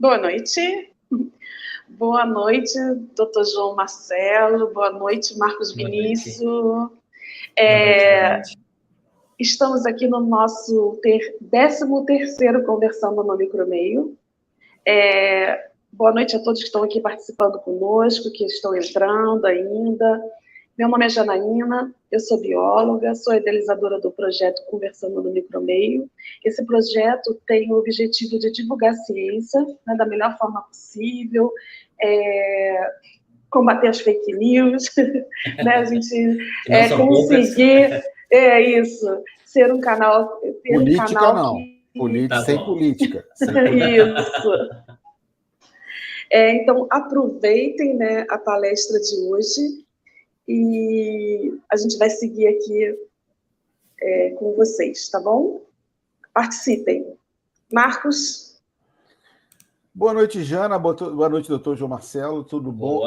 Boa noite. Boa noite, doutor João Marcelo. Boa noite, Marcos Vinícius. Boa noite. Estamos aqui no nosso 13º Conversando no Micromeio. Boa noite a todos que estão aqui participando conosco, que estão entrando ainda. Meu nome é Janaína, eu sou bióloga, sou idealizadora do projeto Conversando no Micromeio. Esse projeto tem o objetivo de divulgar a ciência, né, da melhor forma possível, combater as fake news, né, a gente conseguir, ser um canal... Política não, sem política. Isso. Então, aproveitem, né, a palestra de hoje e a gente vai seguir aqui com vocês, tá bom? Participem. Marcos? Boa noite, Jana. Boa noite, doutor João Marcelo. Tudo bom?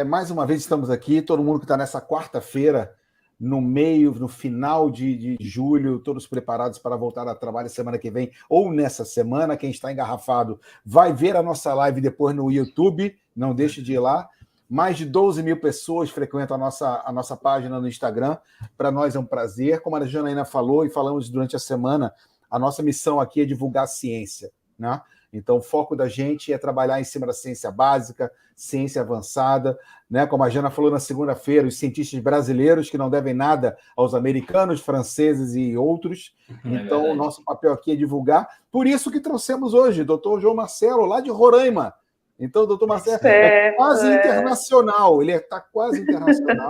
Mais uma vez estamos aqui, todo mundo que está nessa quarta-feira, no final de julho, todos preparados para voltar a trabalho semana que vem, ou nessa semana. Quem está engarrafado vai ver a nossa live depois no YouTube, não deixe de ir lá. Mais de 12 mil pessoas frequentam a nossa página no Instagram. Para nós é um prazer. Como a Janaína falou e falamos durante a semana, a nossa missão aqui é divulgar a ciência, né? Então, o foco da gente é trabalhar em cima da ciência básica, ciência avançada, né? Como a Jana falou na segunda-feira, os cientistas brasileiros que não devem nada aos americanos, franceses e outros. Então, o nosso papel aqui é divulgar. Por isso que trouxemos hoje o doutor João Marcelo, lá de Roraima. Então, o doutor Marcelo é quase internacional, ele está quase internacional.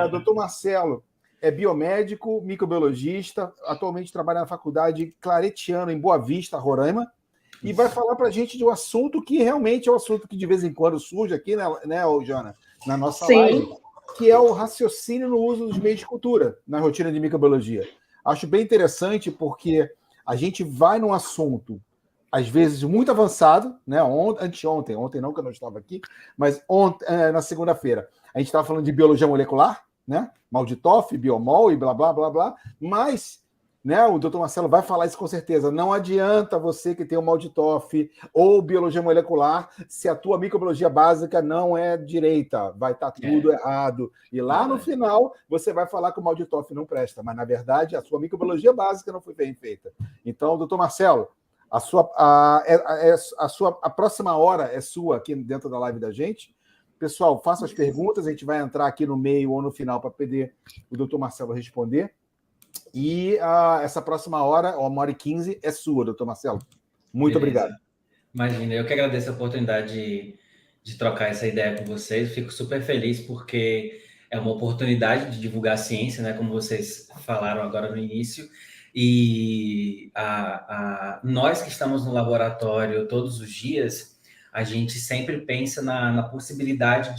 O doutor Marcelo é biomédico, microbiologista, atualmente trabalha na Faculdade Claretiano, em Boa Vista, Roraima, e vai falar para a gente de um assunto que realmente é um assunto que de vez em quando surge aqui, né, Jana, na nossa live, que é o raciocínio no uso dos meios de cultura, na rotina de microbiologia. Acho bem interessante porque a gente vai num assunto às vezes muito avançado, né? Ontem não, que eu não estava aqui, mas na segunda-feira, a gente estava falando de biologia molecular, né? Malditoff, biomol e blá, blá, blá, blá, mas, né, o doutor Marcelo vai falar isso com certeza. Não adianta você que tem o Malditoff ou biologia molecular se a tua microbiologia básica não é direita, vai estar tudo errado. E lá no final, você vai falar que o Malditoff não presta, mas, na verdade, a sua microbiologia básica não foi bem feita. Então, doutor Marcelo, a próxima hora é sua aqui dentro da live da gente. Pessoal, faça as perguntas, a gente vai entrar aqui no meio ou no final para poder o doutor Marcelo responder. E essa próxima hora, 1h15, é sua, doutor Marcelo. Muito obrigado. Imagina, eu que agradeço a oportunidade de trocar essa ideia com vocês. Fico super feliz porque é uma oportunidade de divulgar a ciência, né? Como vocês falaram agora no início. E nós que estamos no laboratório todos os dias, a gente sempre pensa na possibilidade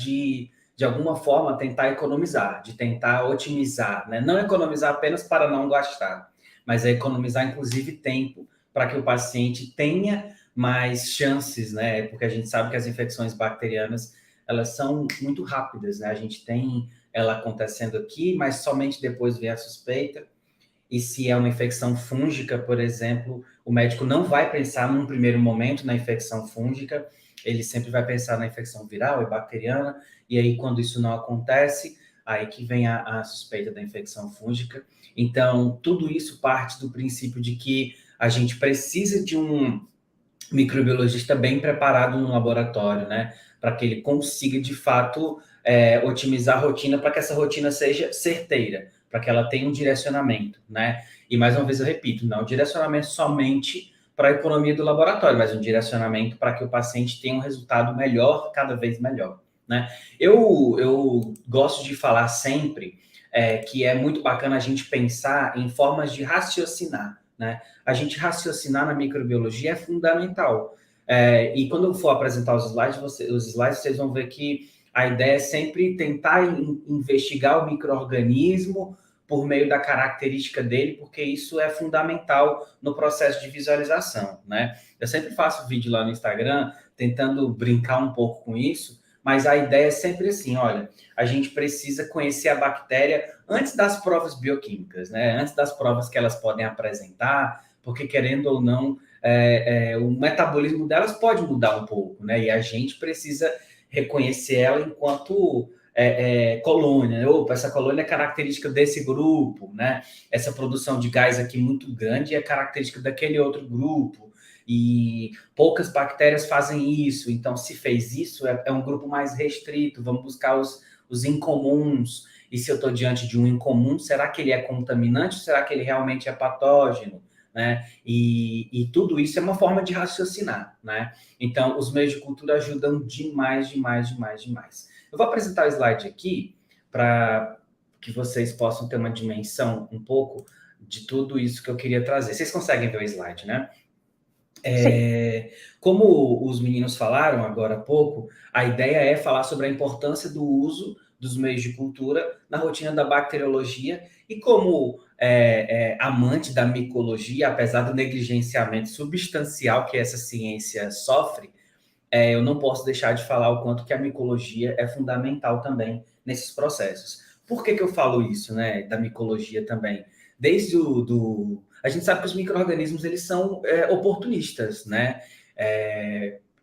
de alguma forma, tentar economizar, de tentar otimizar, né? Não economizar apenas para não gastar, mas economizar, inclusive, tempo para que o paciente tenha mais chances, né? Porque a gente sabe que as infecções bacterianas, elas são muito rápidas, né? A gente tem ela acontecendo aqui, mas somente depois vem a suspeita. E se é uma infecção fúngica, por exemplo, o médico não vai pensar num primeiro momento na infecção fúngica, ele sempre vai pensar na infecção viral e bacteriana, e aí quando isso não acontece, aí que vem a suspeita da infecção fúngica. Então, tudo isso parte do princípio de que a gente precisa de um microbiologista bem preparado no laboratório, né? Para que ele consiga, de fato, otimizar a rotina, para que essa rotina seja certeira, para que ela tenha um direcionamento, né? E mais uma vez eu repito, não um direcionamento somente para a economia do laboratório, mas um direcionamento para que o paciente tenha um resultado melhor, cada vez melhor, né? Eu gosto de falar sempre que é muito bacana a gente pensar em formas de raciocinar, né? A gente raciocinar na microbiologia é fundamental. E quando eu for apresentar os slides, vocês vão ver que a ideia é sempre tentar investigar o micro-organismo por meio da característica dele, porque isso é fundamental no processo de visualização, né? Eu sempre faço vídeo lá no Instagram tentando brincar um pouco com isso, mas a ideia é sempre assim, olha, a gente precisa conhecer a bactéria antes das provas bioquímicas, né? Antes das provas que elas podem apresentar, porque querendo ou não, o metabolismo delas pode mudar um pouco, né? E a gente precisa reconhecer ela enquanto colônia, né? Opa, essa colônia é característica desse grupo, né? Essa produção de gás aqui muito grande é característica daquele outro grupo, e poucas bactérias fazem isso, então se fez isso, é um grupo mais restrito, vamos buscar os incomuns, e se eu estou diante de um incomum, será que ele é contaminante ou será que ele realmente é patógeno? Né? E tudo isso é uma forma de raciocinar, né? Então, os meios de cultura ajudam demais. Eu vou apresentar o slide aqui para que vocês possam ter uma dimensão um pouco de tudo isso que eu queria trazer. Vocês conseguem ver o slide, né? Como os meninos falaram agora há pouco, a ideia é falar sobre a importância do uso dos meios de cultura na rotina da bacteriologia, e como amante da micologia, apesar do negligenciamento substancial que essa ciência sofre, eu não posso deixar de falar o quanto que a micologia é fundamental também nesses processos. Por que eu falo isso, né, da micologia também? Desde a gente sabe que os micro-organismos, eles são oportunistas, né?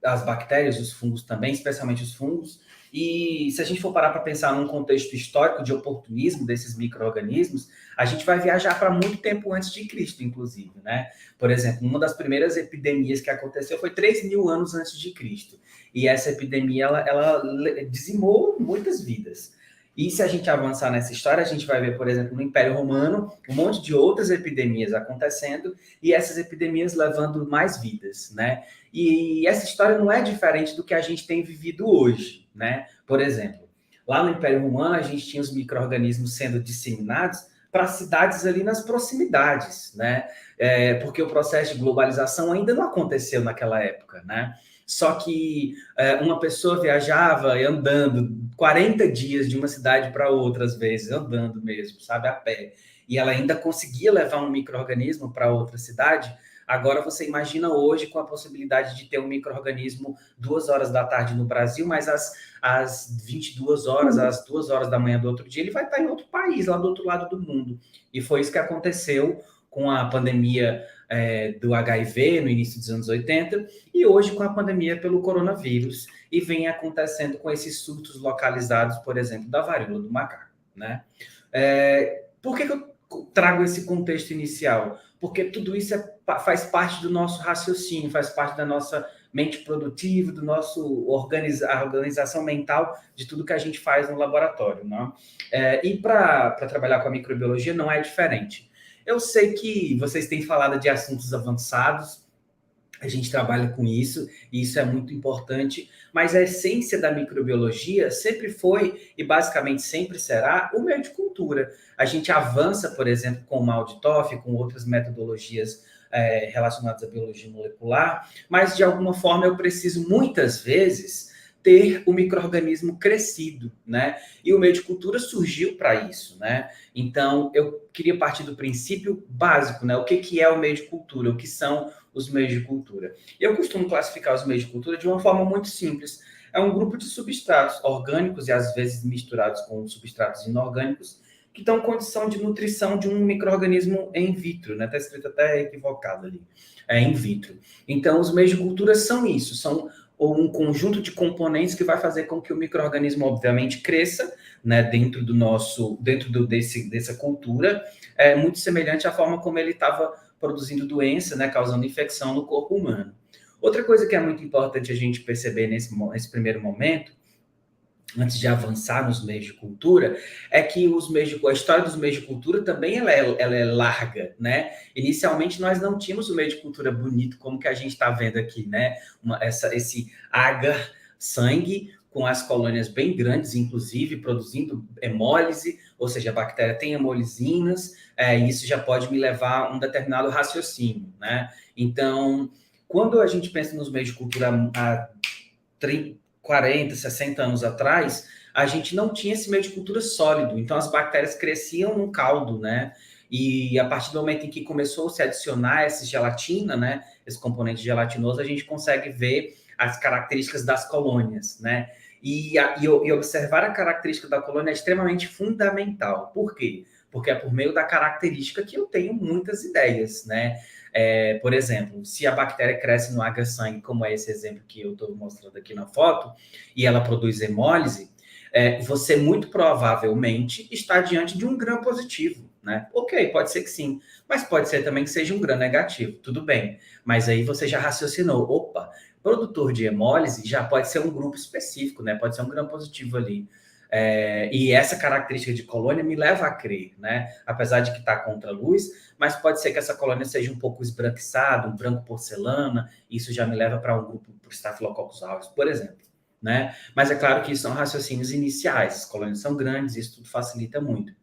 As bactérias, os fungos também, especialmente os fungos. E se a gente for parar para pensar num contexto histórico de oportunismo desses micro-organismos, a gente vai viajar para muito tempo antes de Cristo, inclusive, né? Por exemplo, uma das primeiras epidemias que aconteceu foi 3.000 anos antes de Cristo. E essa epidemia, ela dizimou muitas vidas. E se a gente avançar nessa história, a gente vai ver, por exemplo, no Império Romano, um monte de outras epidemias acontecendo, e essas epidemias levando mais vidas, né? E essa história não é diferente do que a gente tem vivido hoje, né? Por exemplo, lá no Império Romano, a gente tinha os micro-organismos sendo disseminados para cidades ali nas proximidades, né? Porque o processo de globalização ainda não aconteceu naquela época, né? Só que uma pessoa viajava andando 40 dias de uma cidade para outra, às vezes, andando mesmo, sabe, a pé. E ela ainda conseguia levar um micro-organismo para outra cidade. Agora você imagina hoje com a possibilidade de ter um micro-organismo 2 horas da tarde no Brasil, mas às 22 horas, às 2 horas da manhã do outro dia, ele vai estar em outro país, lá do outro lado do mundo. E foi isso que aconteceu com a pandemia do HIV no início dos anos 80, e hoje com a pandemia pelo coronavírus, e vem acontecendo com esses surtos localizados, por exemplo, da varíola do macaco, né? Por que eu trago esse contexto inicial? Porque tudo isso faz parte do nosso raciocínio, faz parte da nossa mente produtiva, do nosso organização mental de tudo que a gente faz no laboratório, né? E para trabalhar com a microbiologia não é diferente. Eu sei que vocês têm falado de assuntos avançados, a gente trabalha com isso, e isso é muito importante, mas a essência da microbiologia sempre foi, e basicamente sempre será, o meio de cultura. A gente avança, por exemplo, com o mal de Toff, com outras metodologias relacionadas à biologia molecular, mas de alguma forma eu preciso muitas vezes ter o micro-organismo crescido, né? E o meio de cultura surgiu para isso, né? Então, eu queria partir do princípio básico, né? O que é o meio de cultura? O que são os meios de cultura? Eu costumo classificar os meios de cultura de uma forma muito simples. É um grupo de substratos orgânicos e, às vezes, misturados com substratos inorgânicos que dão condição de nutrição de um micro-organismo in vitro, né? Está escrito até equivocado ali. In vitro. Então, os meios de cultura são isso, são um conjunto de componentes que vai fazer com que o micro-organismo, obviamente, cresça, né, dentro dessa cultura, muito semelhante à forma como ele estava produzindo doença, né, causando infecção no corpo humano. Outra coisa que é muito importante a gente perceber nesse primeiro momento, antes de avançar nos meios de cultura, é que a história dos meios de cultura também ela é larga, né? Inicialmente, nós não tínhamos o meio de cultura bonito, como que a gente está vendo aqui, né? Esse agar, sangue, com as colônias bem grandes, inclusive, produzindo hemólise, ou seja, a bactéria tem hemolisinas, e isso já pode me levar a um determinado raciocínio, né? Então, quando a gente pensa nos meios de cultura há 40, 60 anos atrás, a gente não tinha esse meio de cultura sólido, então as bactérias cresciam no caldo, né? E a partir do momento em que começou a se adicionar essa gelatina, né, esse componente gelatinoso, a gente consegue ver as características das colônias, né? E observar a característica da colônia é extremamente fundamental. Por quê? Porque é por meio da característica que eu tenho muitas ideias, né? Por exemplo, se a bactéria cresce no agar-sangue, como é esse exemplo que eu estou mostrando aqui na foto, e ela produz hemólise, você muito provavelmente está diante de um gram positivo, né? Ok, pode ser que sim, mas pode ser também que seja um gram negativo, tudo bem. Mas aí você já raciocinou, opa, produtor de hemólise já pode ser um grupo específico, né? Pode ser um gram positivo ali. E essa característica de colônia me leva a crer, né? Apesar de que está contra a luz, mas pode ser que essa colônia seja um pouco esbranquiçada, um branco porcelana, isso já me leva para um grupo, para o Staphylococcus aureus, por exemplo, né? Mas é claro que isso são raciocínios iniciais, as colônias são grandes, isso tudo facilita muito.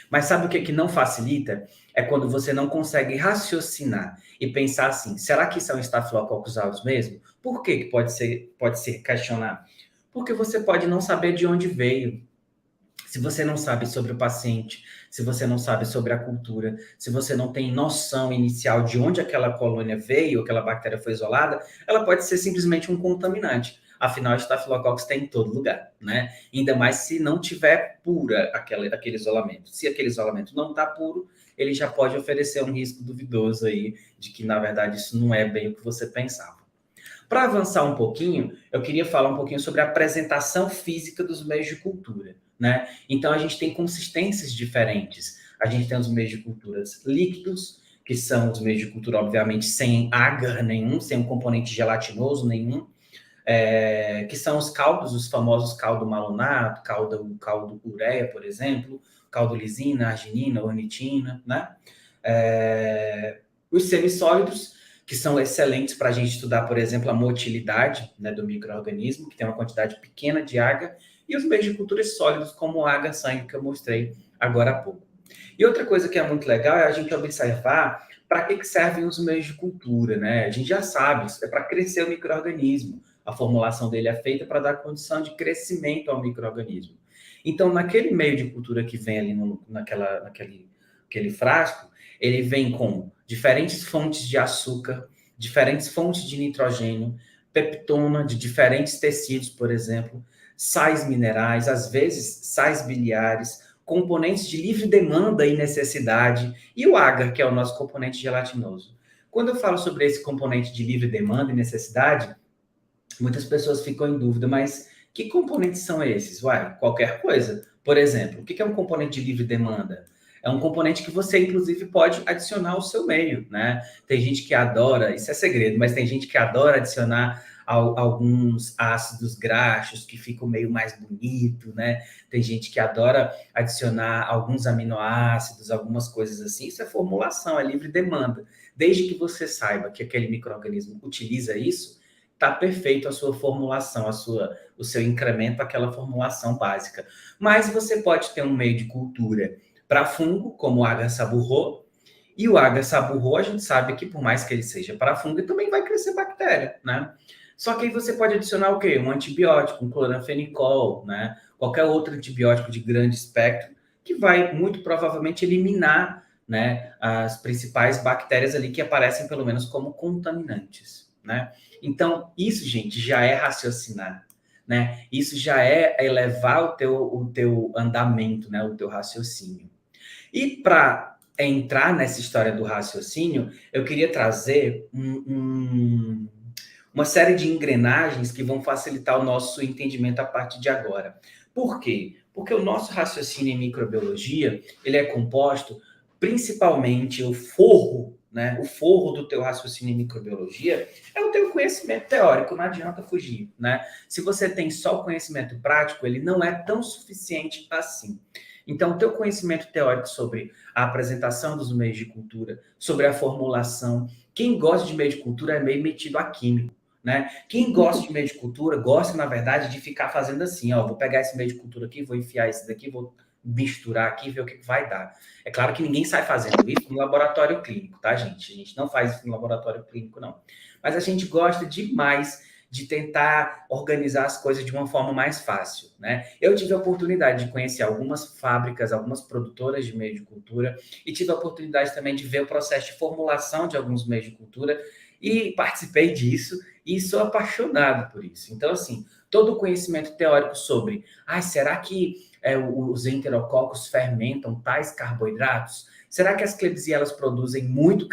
Mas sabe o que não facilita? É quando você não consegue raciocinar e pensar assim, será que isso é um Staphylococcus aureus mesmo? Por que pode ser questionar? Porque você pode não saber de onde veio. Se você não sabe sobre o paciente, se você não sabe sobre a cultura, se você não tem noção inicial de onde aquela colônia veio, aquela bactéria foi isolada, ela pode ser simplesmente um contaminante. Afinal, Staphylococcus tem em todo lugar, né? Ainda mais se não tiver pura aquele isolamento. Se aquele isolamento não está puro, ele já pode oferecer um risco duvidoso aí de que, na verdade, isso não é bem o que você pensava. Para avançar um pouquinho, eu queria falar um pouquinho sobre a apresentação física dos meios de cultura, né? Então, a gente tem consistências diferentes. A gente tem os meios de culturas líquidos, que são os meios de cultura, obviamente, sem agar nenhum, sem um componente gelatinoso nenhum, que são os caldos, os famosos caldo malonato, caldo ureia, por exemplo, caldo lisina, arginina, ornitina, né? Os semissólidos, que são excelentes para a gente estudar, por exemplo, a motilidade, né, do micro-organismo, que tem uma quantidade pequena de agar, e os meios de cultura sólidos, como o agar-sangue, que eu mostrei agora há pouco. E outra coisa que é muito legal é a gente observar para que servem os meios de cultura, né? A gente já sabe, é para crescer o micro-organismo. A formulação dele é feita para dar condição de crescimento ao micro-organismo. Então, naquele meio de cultura que vem ali naquele frasco, ele vem com diferentes fontes de açúcar, diferentes fontes de nitrogênio, peptona de diferentes tecidos, por exemplo, sais minerais, às vezes sais biliares, componentes de livre demanda e necessidade, e o agar, que é o nosso componente gelatinoso. Quando eu falo sobre esse componente de livre demanda e necessidade, muitas pessoas ficam em dúvida, mas que componentes são esses? Uai, qualquer coisa. Por exemplo, o que é um componente de livre demanda? É um componente que você, inclusive, pode adicionar ao seu meio, né? Tem gente que adora, isso é segredo, mas tem gente que adora adicionar alguns ácidos graxos que ficam meio mais bonito, né? Tem gente que adora adicionar alguns aminoácidos, algumas coisas assim. Isso é formulação, é livre demanda. Desde que você saiba que aquele micro-organismo utiliza isso, está perfeito a sua formulação, o seu incremento àquela formulação básica. Mas você pode ter um meio de cultura para fungo, como o agar saburro, e o agar saburro, a gente sabe que por mais que ele seja para fungo, ele também vai crescer bactéria, né? Só que aí você pode adicionar o quê? Um antibiótico, um cloranfenicol, né? Qualquer outro antibiótico de grande espectro, que vai muito provavelmente eliminar, né, as principais bactérias ali que aparecem pelo menos como contaminantes, né? Então, isso, gente, já é raciocinar, né? Isso já é elevar o teu andamento, né? O teu raciocínio. E para entrar nessa história do raciocínio, eu queria trazer uma série de engrenagens que vão facilitar o nosso entendimento a partir de agora. Por quê? Porque o nosso raciocínio em microbiologia, ele é composto principalmente o forro, né? O forro do teu raciocínio em microbiologia é o teu conhecimento teórico, não adianta fugir, né? Se você tem só o conhecimento prático, ele não é tão suficiente assim. Então, o teu conhecimento teórico sobre a apresentação dos meios de cultura, sobre a formulação, quem gosta de meio de cultura é meio metido a químico, né? Quem gosta de meio de cultura, gosta, na verdade, de ficar fazendo assim, ó, vou pegar esse meio de cultura aqui, vou enfiar esse daqui, vou misturar aqui e ver o que vai dar. É claro que ninguém sai fazendo isso no laboratório clínico, tá, gente? A gente não faz isso no laboratório clínico, não. Mas a gente gosta demais de tentar organizar as coisas de uma forma mais fácil, né? Eu tive a oportunidade de conhecer algumas fábricas, algumas produtoras de meio de cultura e tive a oportunidade também de ver o processo de formulação de alguns meios de cultura e participei disso e sou apaixonado por isso. Então, assim, todo o conhecimento teórico sobre, será que os enterococos fermentam tais carboidratos? Será que as Klebsiellas produzem muito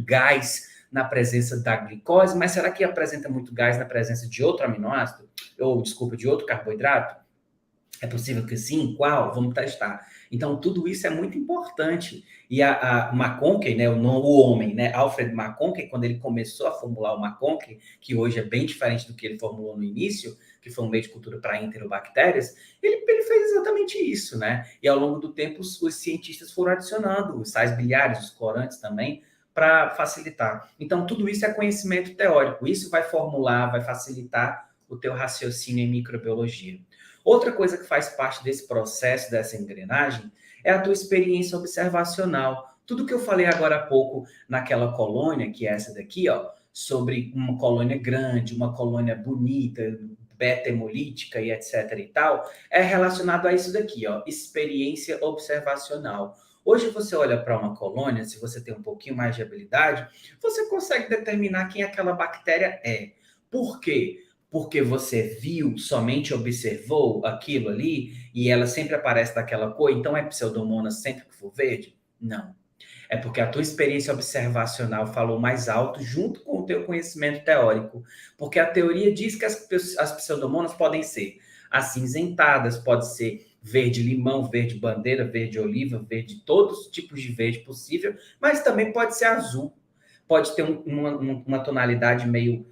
gás na presença da glicose, mas será que apresenta muito gás na presença de outro aminoácido? Ou, desculpa, de outro carboidrato? É possível que sim? Qual? Vamos testar. Então, tudo isso é muito importante. E a McConkie, né, o homem, né, Alfred McConkie, quando ele começou a formular o McConkie, que hoje é bem diferente do que ele formulou no início, que foi um meio de cultura para enterobactérias, ele fez exatamente isso, né? E ao longo do tempo, os cientistas foram adicionando os sais biliares, os corantes também, para facilitar. Então, tudo isso é conhecimento teórico. Isso vai formular, vai facilitar o teu raciocínio em microbiologia. Outra coisa que faz parte desse processo, dessa engrenagem, é a tua experiência observacional. Tudo que eu falei agora há pouco naquela colônia, que é essa daqui, ó, sobre uma colônia grande, uma colônia bonita, beta-hemolítica e etc e tal, é relacionado a isso daqui, ó, experiência observacional. Hoje você olha para uma colônia, se você tem um pouquinho mais de habilidade, você consegue determinar quem aquela bactéria é. Por quê? Porque você viu, somente observou aquilo ali e ela sempre aparece daquela cor, então é Pseudomonas sempre que for verde? Não. É porque a tua experiência observacional falou mais alto junto com o teu conhecimento teórico. Porque a teoria diz que as Pseudomonas podem ser acinzentadas, pode ser verde-limão, verde-bandeira, verde-oliva, verde, todos os tipos de verde possível, mas também pode ser azul. Pode ter uma tonalidade meio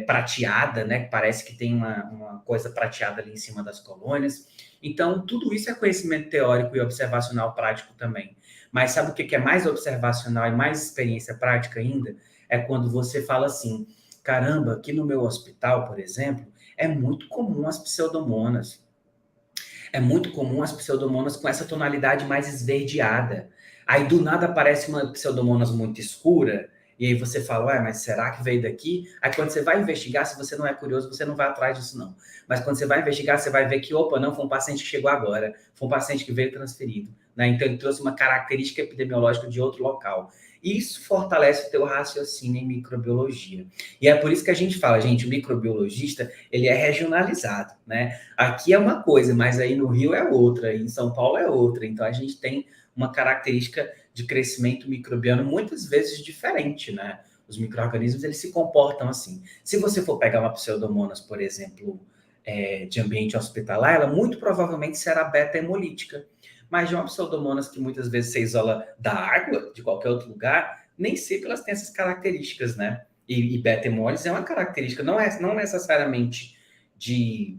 prateada, né? Parece que tem uma coisa prateada ali em cima das colônias. Então, tudo isso é conhecimento teórico e observacional prático também. Mas sabe o que é mais observacional e mais experiência prática ainda? É quando você fala assim, caramba, aqui no meu hospital, por exemplo, é muito comum as Pseudomonas. É muito comum as Pseudomonas com essa tonalidade mais esverdeada. Aí, do nada, aparece uma Pseudomonas muito escura, e aí você fala, ué, mas será que veio daqui? Aí quando você vai investigar, se você não é curioso, você não vai atrás disso, não. Mas quando você vai investigar, você vai ver que, opa, não, foi um paciente que chegou agora, foi um paciente que veio transferido, né? Então ele trouxe uma característica epidemiológica de outro local. E isso fortalece o teu raciocínio em microbiologia. E é por isso que a gente fala, gente, o microbiologista, ele é regionalizado, né? Aqui é uma coisa, mas aí no Rio é outra, aí em São Paulo é outra. Então a gente tem uma característica de crescimento microbiano muitas vezes diferente, né? Os micro-organismos, eles se comportam assim. Se você for pegar uma Pseudomonas, por exemplo, de ambiente hospitalar, ela muito provavelmente será beta-hemolítica. Mas de uma Pseudomonas que muitas vezes você isola da água, de qualquer outro lugar, nem sempre elas têm essas características, né? E beta-hemólise é uma característica, não necessariamente de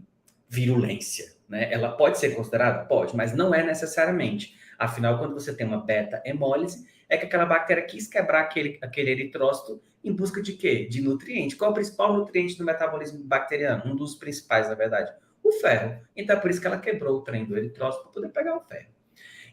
virulência, né? Ela pode ser considerada? Pode, mas não é necessariamente. Afinal, quando você tem uma beta-hemólise, é que aquela bactéria quis quebrar aquele eritrócito em busca de quê? De nutriente. Qual é o principal nutriente do metabolismo bacteriano? Um dos principais, na verdade. O ferro. Então, é por isso que ela quebrou o trem do eritrócito para poder pegar o ferro.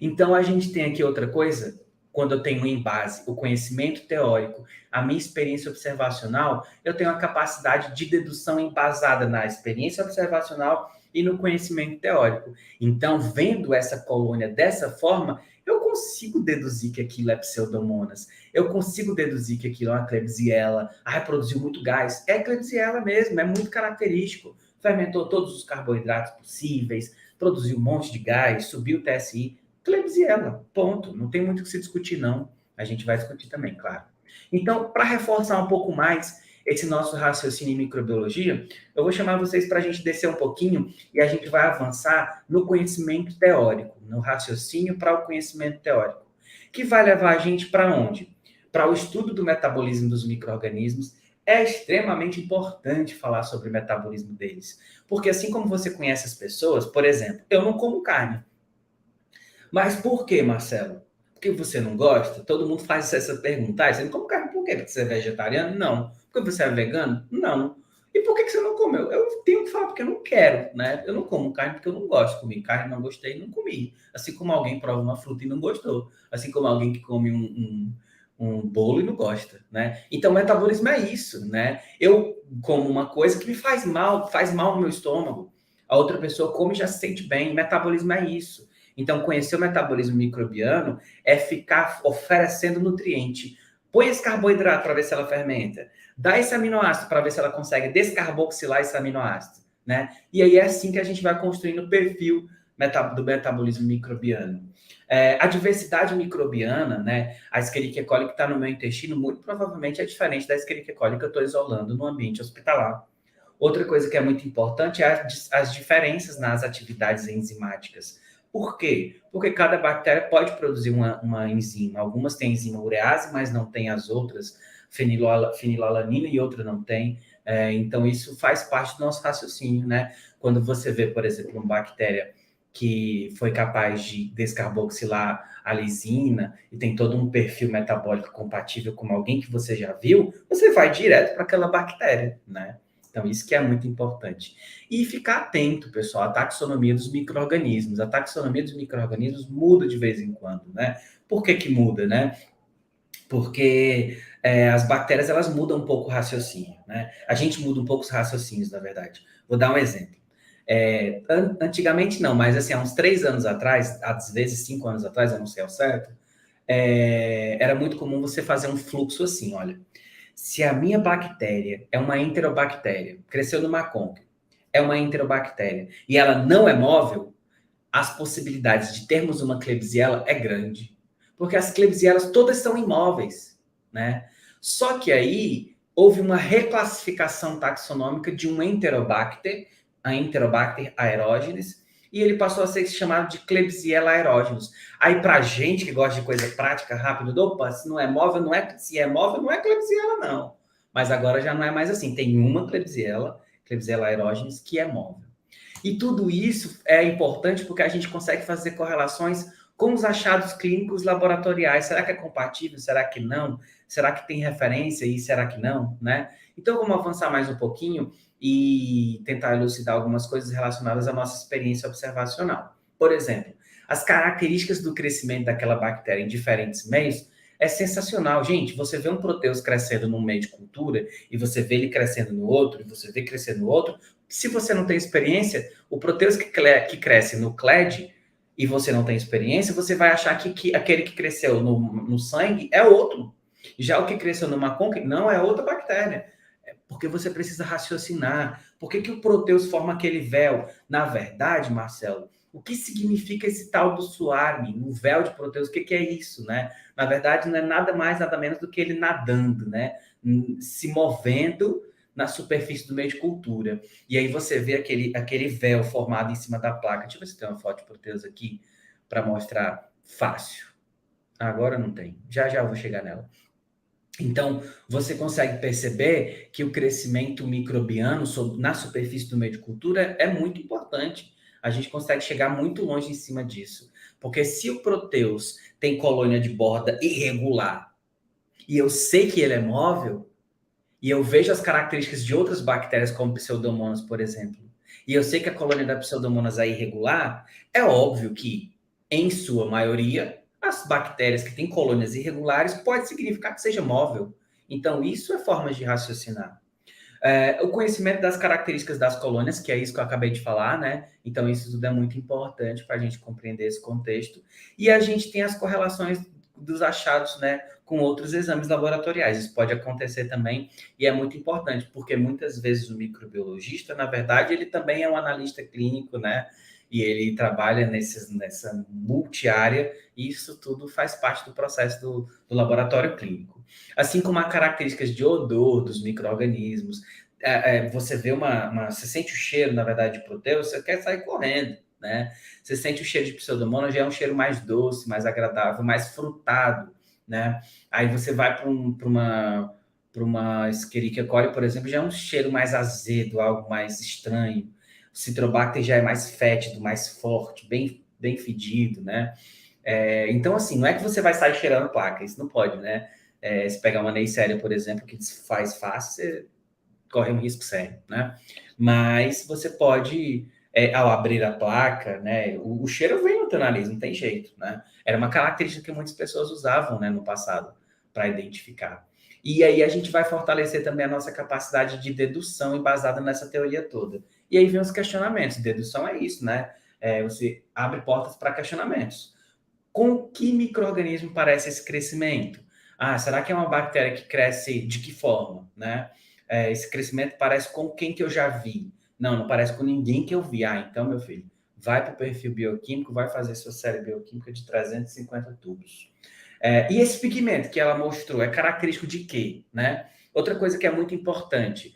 Então, a gente tem aqui outra coisa, quando eu tenho em base o conhecimento teórico, a minha experiência observacional, eu tenho a capacidade de dedução embasada na experiência observacional e no conhecimento teórico. Então, vendo essa colônia dessa forma, eu consigo deduzir que aquilo é Pseudomonas. Eu consigo deduzir que aquilo é uma Klebsiella. Produziu muito gás. É Klebsiella mesmo, é muito característico. Fermentou todos os carboidratos possíveis, produziu um monte de gás, subiu o TSI. Klebsiella, ponto. Não tem muito o que se discutir, não. A gente vai discutir também, claro. Então, para reforçar um pouco mais esse nosso raciocínio em microbiologia, eu vou chamar vocês para a gente descer um pouquinho e a gente vai avançar no conhecimento teórico, no raciocínio para o conhecimento teórico, que vai levar a gente para onde? Para o estudo do metabolismo dos micro-organismos. É extremamente importante falar sobre o metabolismo deles, porque assim como você conhece as pessoas, por exemplo, eu não como carne. Mas por que, Marcelo? Porque você não gosta? Todo mundo faz essa pergunta. Você não come carne por quê? Porque você é vegetariano? Não. Porque você é vegano? Não. E por que você não comeu? Eu tenho que falar porque eu não quero, né? Eu não como carne porque eu não gosto. Comi carne, não gostei, não comi. Assim como alguém prova uma fruta e não gostou. Assim como alguém que come um bolo e não gosta, né? Então, o metabolismo é isso, né? Eu como uma coisa que me faz mal no meu estômago. A outra pessoa come e já se sente bem. Metabolismo é isso. Então, conhecer o metabolismo microbiano é ficar oferecendo nutriente. Põe esse carboidrato para ver se ela fermenta. Dá esse aminoácido para ver se ela consegue descarboxilar esse aminoácido, né? E aí é assim que a gente vai construindo o perfil do metabolismo microbiano. A diversidade microbiana, né, a Escherichia coli que está no meu intestino, muito provavelmente é diferente da Escherichia coli que eu estou isolando no ambiente hospitalar. Outra coisa que é muito importante é as diferenças nas atividades enzimáticas. Por quê? Porque cada bactéria pode produzir uma enzima. Algumas têm enzima urease, mas não tem as outras, fenilalanina e outra não tem. Então, isso faz parte do nosso raciocínio, né? Quando você vê, por exemplo, uma bactéria que foi capaz de descarboxilar a lisina e tem todo um perfil metabólico compatível com alguém que você já viu, você vai direto para aquela bactéria, né? Então, isso que é muito importante. E ficar atento, pessoal, à taxonomia dos micro-organismos. A taxonomia dos micro-organismos muda de vez em quando, né? Por que muda, né? Porque as bactérias, elas mudam um pouco o raciocínio, né? A gente muda um pouco os raciocínios, na verdade. Vou dar um exemplo. Antigamente não, mas assim, há uns 3 anos atrás, às vezes 5 anos atrás, eu não sei ao certo, era muito comum você fazer um fluxo assim, olha. Se a minha bactéria é uma enterobactéria, cresceu no macônquio, é uma enterobactéria, e ela não é móvel, as possibilidades de termos uma Klebsiella é grande. Porque as Klebsiellas todas são imóveis, né? Só que aí houve uma reclassificação taxonômica de um Enterobacter, a Enterobacter aerogenes, e ele passou a ser chamado de Klebsiella aerogenes. Aí, pra gente que gosta de coisa prática, rápido, opa, se não é móvel, não é, se é móvel, não é Klebsiella, não. Mas agora já não é mais assim. Tem uma Klebsiella aerogenes, que é móvel. E tudo isso é importante porque a gente consegue fazer correlações com os achados clínicos laboratoriais. Será que é compatível? Será que não? Será que tem referência e será que não? Né? Então, vamos avançar mais um pouquinho e tentar elucidar algumas coisas relacionadas à nossa experiência observacional. Por exemplo, as características do crescimento daquela bactéria em diferentes meios é sensacional. Gente, você vê um proteus crescendo num meio de cultura e você vê ele crescendo no outro e você vê crescendo no outro. Se você não tem experiência, o proteus que cresce no CLED e você não tem experiência, você vai achar que aquele que cresceu no sangue é outro. Já o que cresceu no macônquio não é outra bactéria. Porque você precisa raciocinar. Por que o proteus forma aquele véu? Na verdade, Marcelo, o que significa esse tal do swarming, o véu de proteus? O que é isso, né? Na verdade, não é nada mais, nada menos do que ele nadando, né? Se movendo na superfície do meio de cultura. E aí você vê aquele véu formado em cima da placa. Deixa eu ver se tem uma foto de proteus aqui para mostrar fácil. Agora não tem. Já eu vou chegar nela. Então, você consegue perceber que o crescimento microbiano na superfície do meio de cultura é muito importante. A gente consegue chegar muito longe em cima disso. Porque se o proteus tem colônia de borda irregular e eu sei que ele é móvel, e eu vejo as características de outras bactérias, como Pseudomonas, por exemplo, e eu sei que a colônia da Pseudomonas é irregular, é óbvio que, em sua maioria, as bactérias que têm colônias irregulares pode significar que seja móvel. Então, isso é forma de raciocinar. O conhecimento das características das colônias, que é isso que eu acabei de falar, né? Então, isso tudo é muito importante para a gente compreender esse contexto. E a gente tem as correlações dos achados, né, com outros exames laboratoriais. Isso pode acontecer também e é muito importante, porque muitas vezes o microbiologista, na verdade, ele também é um analista clínico, né? E ele trabalha nessa multi-área, e isso tudo faz parte do processo do laboratório clínico. Assim como as características de odor dos micro-organismos, você vê você sente o cheiro, na verdade, de proteus, você quer sair correndo, né? Você sente o cheiro de Pseudomonas, já é um cheiro mais doce, mais agradável, mais frutado, né? Aí você vai para uma Escherichia coli, por exemplo, já é um cheiro mais azedo, algo mais estranho. O Citrobacter já é mais fétido, mais forte, bem, bem fedido, né? Então, assim, não é que você vai sair cheirando placa, isso não pode, né? Se pegar uma Neisseria, por exemplo, que faz fácil, você corre um risco sério, né? Mas você pode, ao abrir a placa, né? O cheiro vem no teu nariz, não tem jeito, né? Era uma característica que muitas pessoas usavam, né, no passado, para identificar. E aí a gente vai fortalecer também a nossa capacidade de dedução embasada nessa teoria toda. E aí vem os questionamentos. Dedução é isso, né? Você abre portas para questionamentos. Com que micro-organismo parece esse crescimento? Será que é uma bactéria que cresce de que forma, né? Esse crescimento parece com quem que eu já vi? Não parece com ninguém que eu vi. Então, meu filho, vai para o perfil bioquímico, vai fazer sua série bioquímica de 350 tubos. E esse pigmento que ela mostrou é característico de quê, né? Outra coisa que é muito importante,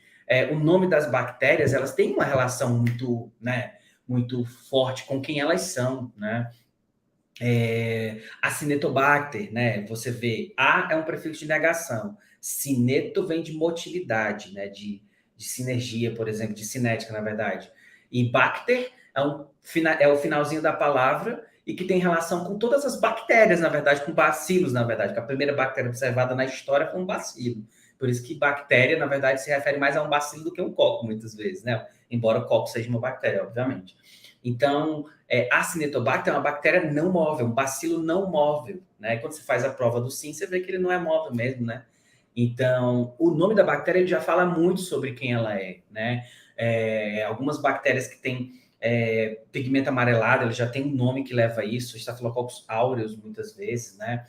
o nome das bactérias, elas têm uma relação muito, né, muito forte com quem elas são, né? A Cinetobacter, né? Você vê, A é um prefixo de negação, cineto vem de motilidade, né? De sinergia, por exemplo, de cinética, na verdade. E bacter é o finalzinho da palavra e que tem relação com todas as bactérias, na verdade, com bacilos, na verdade, que a primeira bactéria observada na história foi um bacilo. Por isso que bactéria, na verdade, se refere mais a um bacilo do que um coco, muitas vezes, né? Embora o coco seja uma bactéria, obviamente. Então, a Cinetobacter é uma bactéria não móvel, um bacilo não móvel, né? Quando você faz a prova do SIM, você vê que ele não é móvel mesmo, né? Então, o nome da bactéria ele já fala muito sobre quem ela é, né? Algumas bactérias que têm pigmento amarelado, ele já tem um nome que leva a isso, Staphylococcus aureus, muitas vezes, né?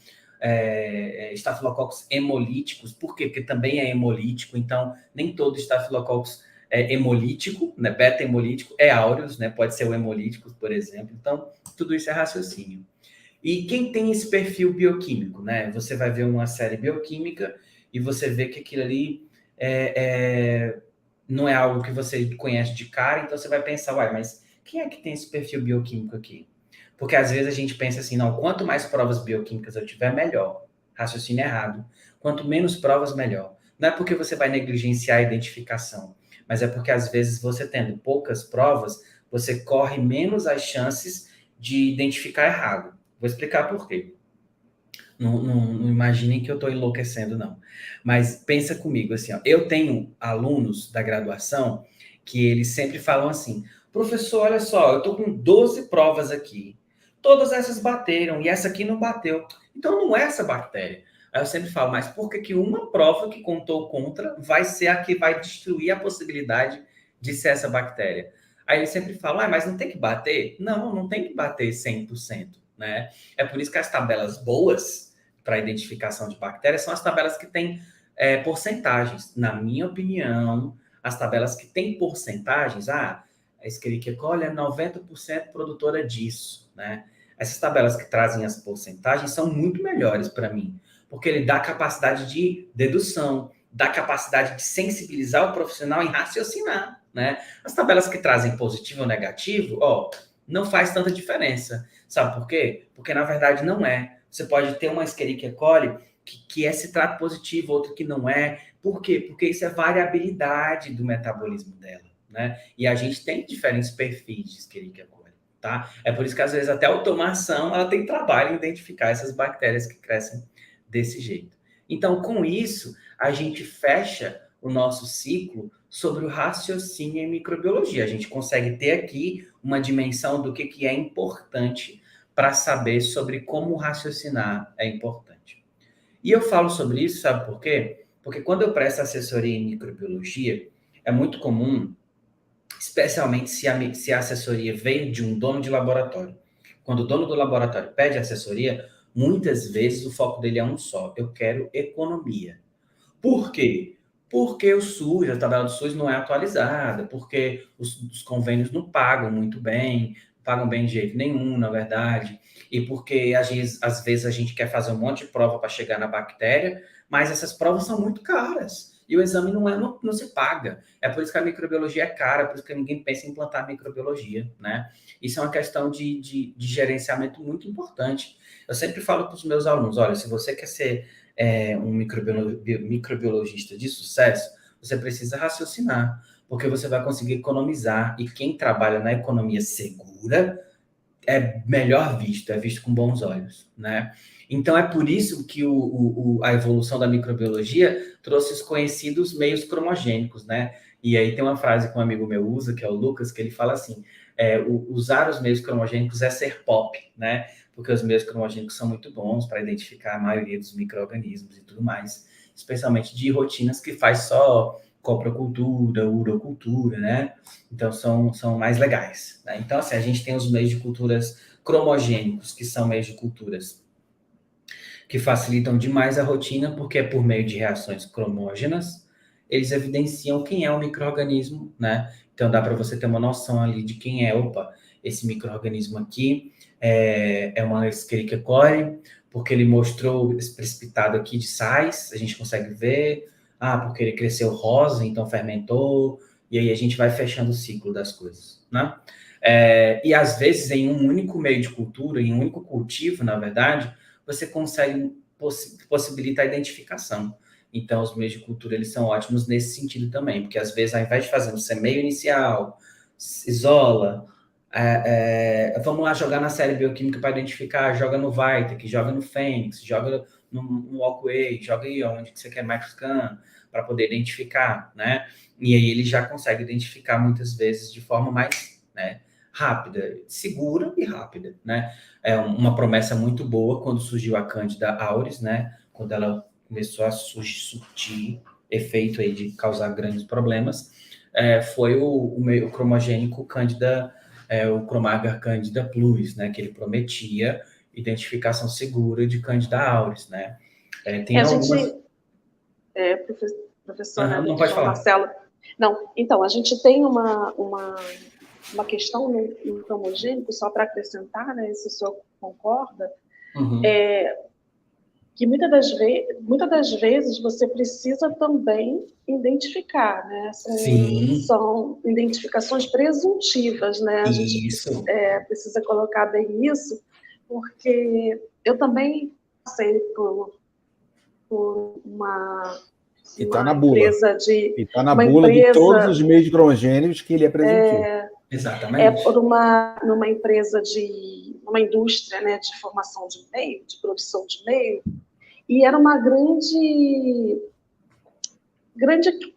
Staphylococcus hemolíticos, por quê? Porque também é hemolítico, então nem todo Staphylococcus hemolítico, né? Beta-hemolítico é áureos, né? Pode ser o hemolítico, por exemplo. Então, tudo isso é raciocínio. E quem tem esse perfil bioquímico, né? Você vai ver uma série bioquímica e você vê que aquilo ali não é algo que você conhece de cara, então você vai pensar, uai, mas quem é que tem esse perfil bioquímico aqui? Porque às vezes a gente pensa assim, não, quanto mais provas bioquímicas eu tiver, melhor. Raciocínio errado. Quanto menos provas, melhor. Não é porque você vai negligenciar a identificação, mas é porque às vezes você tendo poucas provas, você corre menos as chances de identificar errado. Vou explicar por quê. Não imaginem que eu estou enlouquecendo, não. Mas pensa comigo, assim, ó, eu tenho alunos da graduação que eles sempre falam assim, professor, olha só, eu estou com 12 provas aqui, todas essas bateram e essa aqui não bateu. Então não é essa bactéria. Aí eu sempre falo, mas por que uma prova que contou contra vai ser a que vai destruir a possibilidade de ser essa bactéria? Aí eles sempre falam, mas não tem que bater? Não tem que bater 100%, né? É por isso que as tabelas boas para identificação de bactérias são as tabelas que têm porcentagens. Na minha opinião, as tabelas que têm porcentagens, a Escherichia coli é 90% produtora disso, né? Essas tabelas que trazem as porcentagens são muito melhores para mim, porque ele dá capacidade de dedução, dá capacidade de sensibilizar o profissional em raciocinar, né? As tabelas que trazem positivo ou negativo, não faz tanta diferença. Sabe por quê? Porque, na verdade, não é. Você pode ter uma Escherichia coli que é citrato positivo, outro que não é. Por quê? Porque isso é variabilidade do metabolismo dela, né? E a gente tem diferentes perfis de Escherichia coli, tá? É por isso que, às vezes, até a automação, ela tem trabalho em identificar essas bactérias que crescem desse jeito. Então, com isso, a gente fecha o nosso ciclo sobre o raciocínio em microbiologia. A gente consegue ter aqui uma dimensão do que é importante para saber sobre como raciocinar é importante. E eu falo sobre isso, sabe por quê? Porque quando eu presto assessoria em microbiologia, é muito comum, especialmente se a assessoria veio de um dono de laboratório. Quando o dono do laboratório pede assessoria, muitas vezes o foco dele é um só: eu quero economia. Por quê? Porque o SUS, a tabela do SUS não é atualizada, porque os convênios não pagam muito bem, pagam bem de jeito nenhum, na verdade, e porque às vezes a gente quer fazer um monte de prova para chegar na bactéria, mas essas provas são muito caras, e o exame não se paga. É por isso que a microbiologia é cara, por isso que ninguém pensa em implantar microbiologia, né? Isso é uma questão de gerenciamento muito importante. Eu sempre falo para os meus alunos, olha, se você quer ser um microbiologista de sucesso, você precisa raciocinar, porque você vai conseguir economizar, e quem trabalha na economia segura é melhor visto, é visto com bons olhos, né? Então, é por isso que a evolução da microbiologia trouxe os conhecidos meios cromogênicos, né? E aí tem uma frase que um amigo meu usa, que é o Lucas, que ele fala assim, usar os meios cromogênicos é ser pop, né? Porque os meios cromogênicos são muito bons para identificar a maioria dos micro-organismos e tudo mais, especialmente de rotinas que faz só coprocultura, urocultura, né? Então, são mais legais, né? Então, assim, a gente tem os meios de culturas cromogênicos, que são meios de culturas que facilitam demais a rotina, porque é por meio de reações cromógenas, eles evidenciam quem é o micro-organismo, né? Então, dá para você ter uma noção ali de quem é. esse micro-organismo aqui é uma Escherichia coli, porque ele mostrou esse precipitado aqui de sais, a gente consegue ver, porque ele cresceu rosa, então fermentou, e aí a gente vai fechando o ciclo das coisas, né? E às vezes em um único meio de cultura, em um único cultivo, na verdade, você consegue possibilitar a identificação. Então, os meios de cultura, eles são ótimos nesse sentido também, porque às vezes, ao invés de fazer um semeio inicial, isola, vamos lá jogar na série bioquímica para identificar, joga no Vitek, joga no Fênix, joga no Walkway, joga aí onde que você quer microscan, para poder identificar, né? E aí ele já consegue identificar muitas vezes de forma mais, né, rápida, segura e rápida, né? É uma promessa muito boa quando surgiu a Candida auris, né? Quando ela começou a surtir efeito aí de causar grandes problemas, foi o cromogênico Candida, o Cromagar Candida plus, né? Que ele prometia identificação segura de Candida auris, né? Tem algumas... Professor, né, não pode João falar. Marcelo. Não, então, a gente tem uma questão no cromogênico, só para acrescentar, né, se o senhor concorda, que muitas das vezes você precisa também identificar, né? São identificações presuntivas, né? A gente precisa colocar bem isso, porque eu também passei por uma E está na bula. Está na bula de todos os meios cromogênicos que ele é presuntivo. Exatamente. Por numa empresa uma indústria, né, de formação de meio, de produção de meio, e era uma grande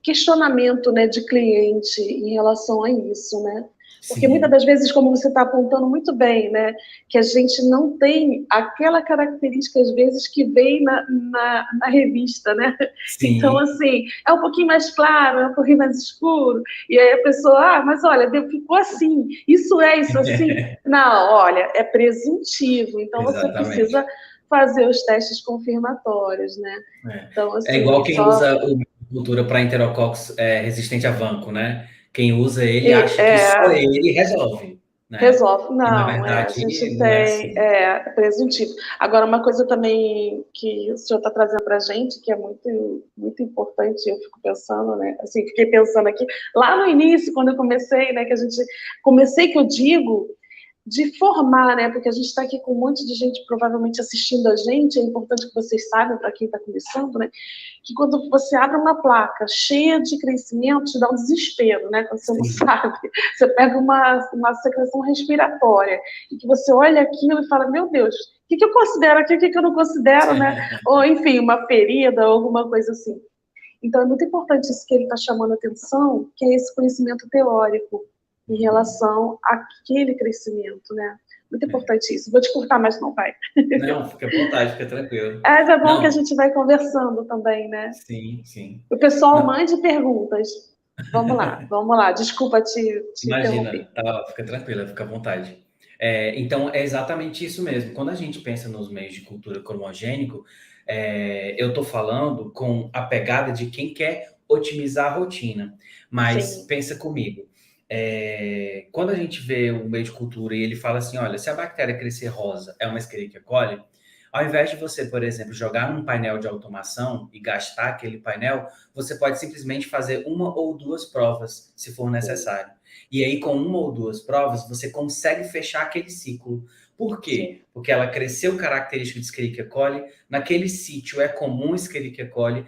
questionamento, né, de cliente em relação a isso, né? Porque muitas das vezes, como você está apontando muito bem, né, que a gente não tem aquela característica, às vezes, que vem na revista, né? Sim. Então, assim, é um pouquinho mais claro, é um pouquinho mais escuro, e aí a pessoa, mas olha, ficou assim, isso assim. Não, olha, é presuntivo, então você precisa fazer os testes confirmatórios, né? Então, assim, igual quem usa o cultura para enterococcus resistente a vanco, né? Quem usa ele acha que só ele resolve. Né? Resolve. Não, na verdade, a gente não é tem assim. presuntivo. Agora, uma coisa também que o senhor está trazendo para a gente, que é muito, muito importante, eu fico pensando, né? Assim, fiquei pensando aqui, lá no início, quando eu comecei, né? Que eu digo, de formar, né? Porque a gente está aqui com um monte de gente provavelmente assistindo a gente, é importante que vocês saibam, para quem está começando, né? Que quando você abre uma placa cheia de crescimento, te dá um desespero, né? Quando você não sabe, você pega uma secreção respiratória, e que você olha aquilo e fala, meu Deus, o que eu considero aqui, o que eu não considero, né? Ou, enfim, uma ferida, ou alguma coisa assim. Então, é muito importante isso que ele está chamando a atenção, que é esse conhecimento teórico, em relação àquele crescimento, né? Muito importante isso. Vou te cortar, mas não vai. Não, fica à vontade, fica tranquilo. Mas é bom que a gente vai conversando também, né? Sim, sim. O pessoal mande perguntas. Vamos lá. Desculpa te Imagina, interromper. fica tranquila, fica à vontade. Então, é exatamente isso mesmo. Quando a gente pensa nos meios de cultura cromogênico, eu estou falando com a pegada de quem quer otimizar a rotina. Mas pensa comigo. Quando a gente vê o meio de cultura e ele fala assim, olha, se a bactéria crescer rosa é uma Escherichia coli, ao invés de você, por exemplo, jogar num painel de automação e gastar aquele painel, você pode simplesmente fazer uma ou duas provas, se for necessário. E aí, com uma ou duas provas, você consegue fechar aquele ciclo. Por quê? Porque ela cresceu característica de Escherichia coli, naquele sítio é comum Escherichia coli,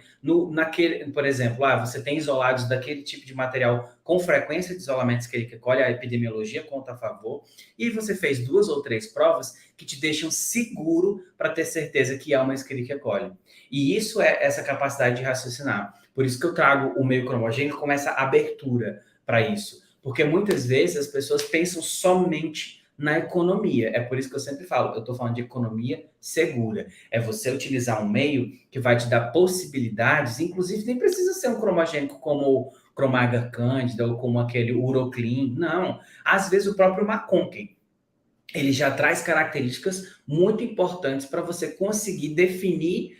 por exemplo, você tem isolados daquele tipo de material com frequência de isolamento de Escherichia coli, a epidemiologia conta a favor, e você fez 2 ou 3 provas que te deixam seguro para ter certeza que há uma Escherichia coli. E isso é essa capacidade de raciocinar. Por isso que eu trago o meio cromogênico como essa abertura para isso. Porque muitas vezes as pessoas pensam somente na economia. É por isso que eu sempre falo, eu estou falando de economia segura. É você utilizar um meio que vai te dar possibilidades, inclusive nem precisa ser um cromogênico como o Cromagar Candida ou como aquele Uroclean, não. Às vezes o próprio McConkie, ele já traz características muito importantes para você conseguir definir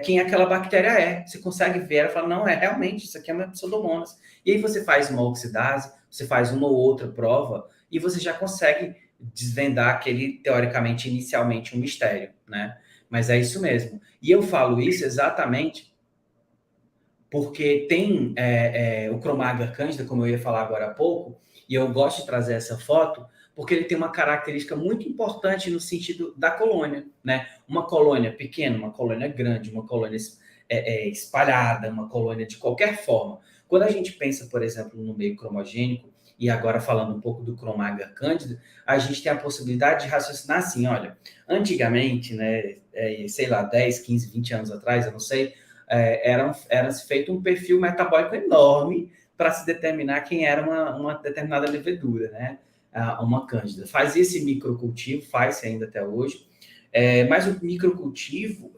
quem aquela bactéria é. Você consegue ver, ela fala, não, realmente, isso aqui é uma Pseudomonas. E aí você faz uma oxidase, você faz uma ou outra prova, e você já consegue desvendar aquele, teoricamente, inicialmente, um mistério, né? Mas é isso mesmo. E eu falo isso exatamente porque tem o Chromagar candida, como eu ia falar agora há pouco, e eu gosto de trazer essa foto, porque ele tem uma característica muito importante no sentido da colônia, né? Uma colônia pequena, uma colônia grande, uma colônia espalhada, uma colônia de qualquer forma. Quando a gente pensa, por exemplo, no meio cromogênico, e agora falando um pouco do Chromagar candida, a gente tem a possibilidade de raciocinar assim, olha, antigamente, né, sei lá, 10, 15, 20 anos atrás, eu não sei, era-se feito um perfil metabólico enorme para se determinar quem era uma determinada levedura, né? Uma cândida. Fazia esse microcultivo, faz-se ainda até hoje, mas o microcultivo,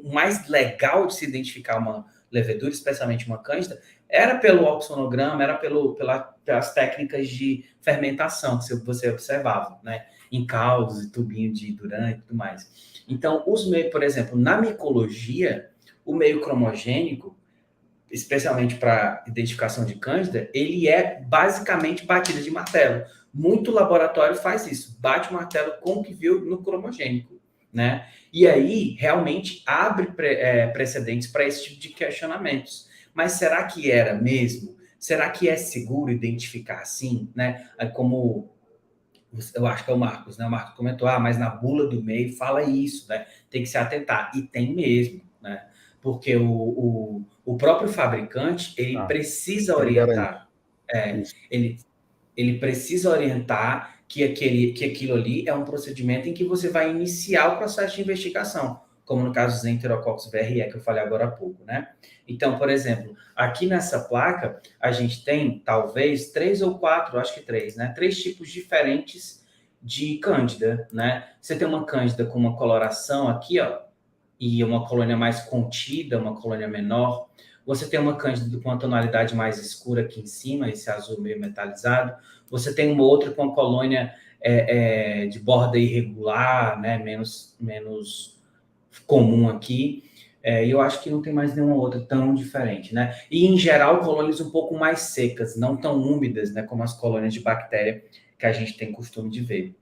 o mais legal de se identificar uma levedura, especialmente uma cândida, era pelo oxonograma, era pelas técnicas de fermentação que você observava, né? Em caldos e tubinho de Duran e tudo mais. Então, por exemplo, na micologia, o meio cromogênico, especialmente para identificação de cândida, ele é basicamente batida de martelo. Muito laboratório faz isso, bate o martelo com o que viu no cromogênico, né? E aí, realmente, abre precedentes para esse tipo de questionamentos. Mas será que era mesmo? Será que é seguro identificar assim, né? Como eu acho que é o Marcos, né? O Marcos comentou, mas na bula do meio fala isso, né? Tem que se atentar. E tem mesmo, né? Porque o próprio fabricante, ele precisa orientar. Ele precisa orientar que aquilo ali é um procedimento em que você vai iniciar o processo de investigação, como no caso dos Enterococcus BRE, que eu falei agora há pouco, né? Então, por exemplo, aqui nessa placa, a gente tem, talvez, 3 ou 4, acho que 3, né? 3 tipos diferentes de cândida, né? Você tem uma cândida com uma coloração aqui, ó, e uma colônia mais contida, uma colônia menor. Você tem uma cândida com uma tonalidade mais escura aqui em cima, esse azul meio metalizado. Você tem uma outra com a colônia de borda irregular, né, menos comum aqui. E eu acho que não tem mais nenhuma outra tão diferente, né? E, em geral, colônias um pouco mais secas, não tão úmidas, né, como as colônias de bactéria que a gente tem costume de ver.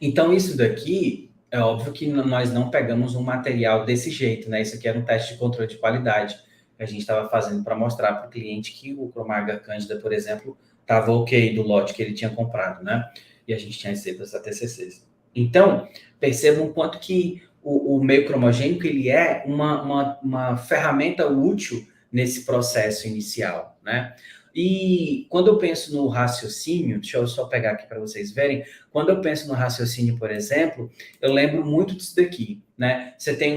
Então, isso daqui, é óbvio que nós não pegamos um material desse jeito, né? Isso aqui era um teste de controle de qualidade que a gente estava fazendo para mostrar para o cliente que o Chromagar candida, por exemplo, estava ok do lote que ele tinha comprado, né? E a gente tinha as cepas da TCCs. Então, percebam quanto que o meio cromogênico ele é uma ferramenta útil nesse processo inicial, né? E quando eu penso no raciocínio, deixa eu só pegar aqui para vocês verem, quando eu penso no raciocínio, por exemplo, eu lembro muito disso daqui, né? Você tem